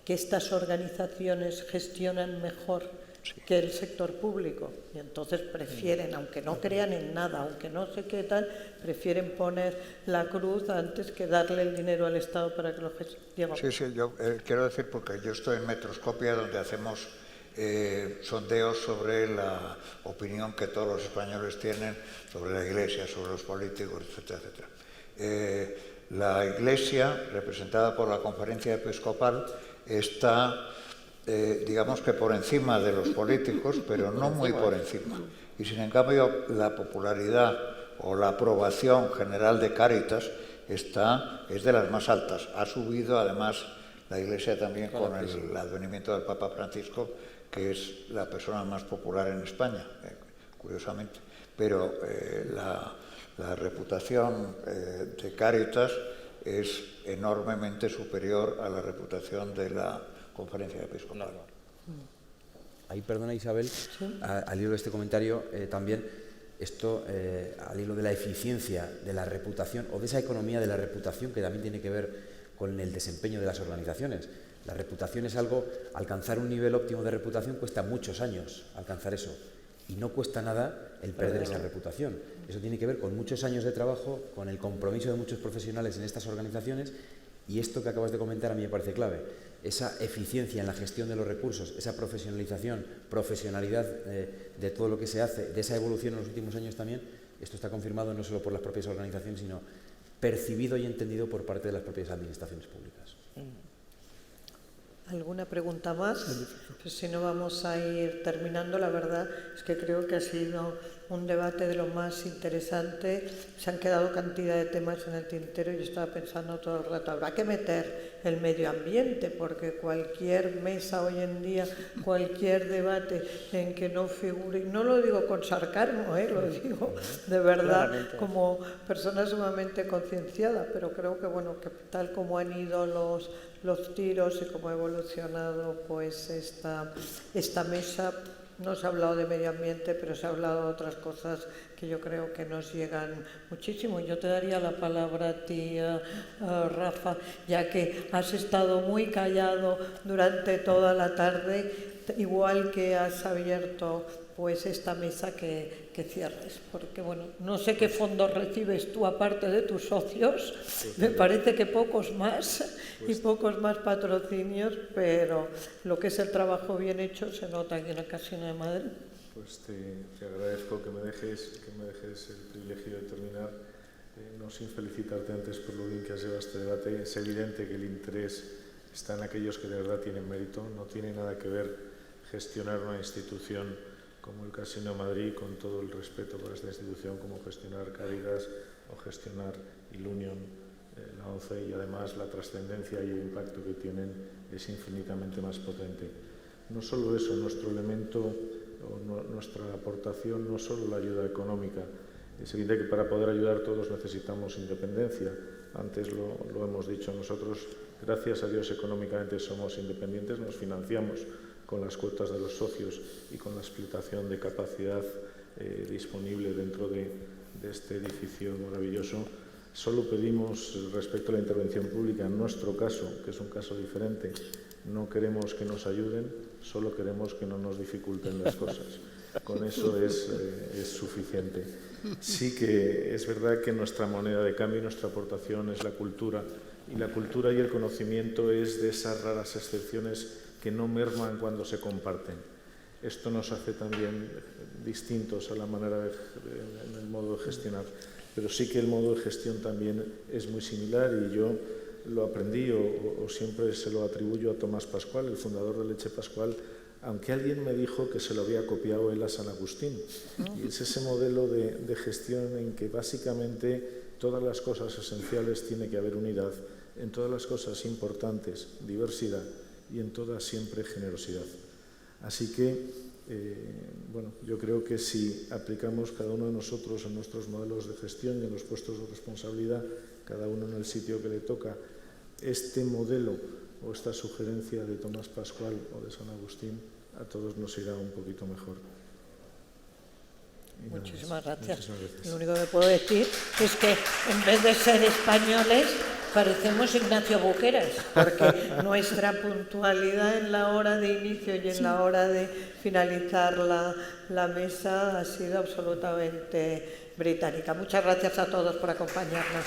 que estas organizaciones gestionan mejor que el sector público? Y entonces prefieren, aunque no crean en nada, aunque no sé qué tal, prefieren poner la cruz antes que darle el dinero al Estado para que lo gestione. Sí, yo quiero decir, porque yo estoy en Metroscopia, donde hacemos sondeos sobre la opinión que todos los españoles tienen sobre la Iglesia, sobre los políticos, etcétera, etcétera. La Iglesia, representada por la Conferencia Episcopal, está, digamos que por encima de los políticos, pero no muy por encima. Y sin en cambio la popularidad o la aprobación general de Cáritas es de las más altas. Ha subido además la Iglesia también con el advenimiento del Papa Francisco, que es la persona más popular en España, curiosamente. Pero la reputación de Cáritas es enormemente superior a la reputación de la Conferencia Episcopal. Ahí, perdona Isabel, al hilo de este comentario, también esto, al hilo de la eficiencia de la reputación o de esa economía de la reputación que también tiene que ver con el desempeño de las organizaciones. La reputación es algo, alcanzar un nivel óptimo de reputación cuesta muchos años alcanzar eso, y no cuesta nada el perder esa reputación. Eso tiene que ver con muchos años de trabajo, con el compromiso de muchos profesionales en estas organizaciones, y esto que acabas de comentar a mí me parece clave. Esa eficiencia en la gestión de los recursos, esa profesionalización, profesionalidad de todo lo que se hace, de esa evolución en los últimos años también, esto está confirmado no solo por las propias organizaciones, sino percibido y entendido por parte de las propias administraciones públicas. ¿Alguna pregunta más? Pues si no, vamos a ir terminando. La verdad es que creo que ha sido un debate de lo más interesante. Se han quedado cantidad de temas en el tintero y yo estaba pensando todo el rato, habrá que meter el medio ambiente, porque cualquier mesa hoy en día, cualquier debate en que no figure, no lo digo con sarcasmo, lo digo de verdad como persona sumamente concienciada, pero creo que bueno, que tal como han ido los tiros y cómo ha evolucionado pues esta mesa, no se ha hablado de medio ambiente, pero se ha hablado de otras cosas que yo creo que nos llegan muchísimo. Yo te daría la palabra a ti, Rafa, ya que has estado muy callado durante toda la tarde, igual que has abierto pues esta mesa, que cierres, porque bueno, no sé qué fondos recibes tú aparte de tus socios, me parece que pocos más y pocos más patrocinios, pero lo que es el trabajo bien hecho se nota aquí en el Casino de Madrid. Pues te agradezco que me dejes el privilegio de terminar, no sin felicitarte antes por lo bien que has llevado este debate. Es evidente que el interés está en aquellos que de verdad tienen mérito, no tiene nada que ver gestionar una institución como el Casino de Madrid, con todo el respeto por esta institución, como gestionar Cáritas, o gestionar Ilunion, la ONCE, y además la trascendencia y el impacto que tienen es infinitamente más potente. No solo eso, nuestro elemento o nuestra aportación, no solo la ayuda económica. Es evidente que para poder ayudar todos necesitamos independencia. Antes lo hemos dicho, nosotros, gracias a Dios, económicamente somos independientes, nos financiamos con las cuotas de los socios y con la explotación de capacidad disponible dentro de este edificio maravilloso. Solo pedimos, respecto a la intervención pública, en nuestro caso, que es un caso diferente, no queremos que nos ayuden, solo queremos que no nos dificulten las cosas. Con eso es suficiente. Sí que es verdad que nuestra moneda de cambio y nuestra aportación es la cultura, y la cultura y el conocimiento es de esas raras excepciones que no merman cuando se comparten. Esto nos hace también distintos a la manera en el modo de gestionar, pero sí que el modo de gestión también es muy similar, y yo lo aprendí o siempre se lo atribuyo a Tomás Pascual, el fundador de Leche Pascual, aunque alguien me dijo que se lo había copiado él a San Agustín. Y es ese modelo de gestión en que básicamente todas las cosas esenciales tiene que haber unidad, en todas las cosas importantes diversidad, y en todas siempre generosidad. Así que, bueno, yo creo que si aplicamos cada uno de nosotros en nuestros modelos de gestión y en los puestos de responsabilidad, cada uno en el sitio que le toca, este modelo o esta sugerencia de Tomás Pascual o de San Agustín, a todos nos irá un poquito mejor. Muchísimas gracias. Muchísimas gracias. Lo único que puedo decir es que en vez de ser españoles parecemos Ignacio Buqueras, porque nuestra puntualidad en la hora de inicio y en la hora de finalizar la mesa ha sido absolutamente británica. Muchas gracias a todos por acompañarnos.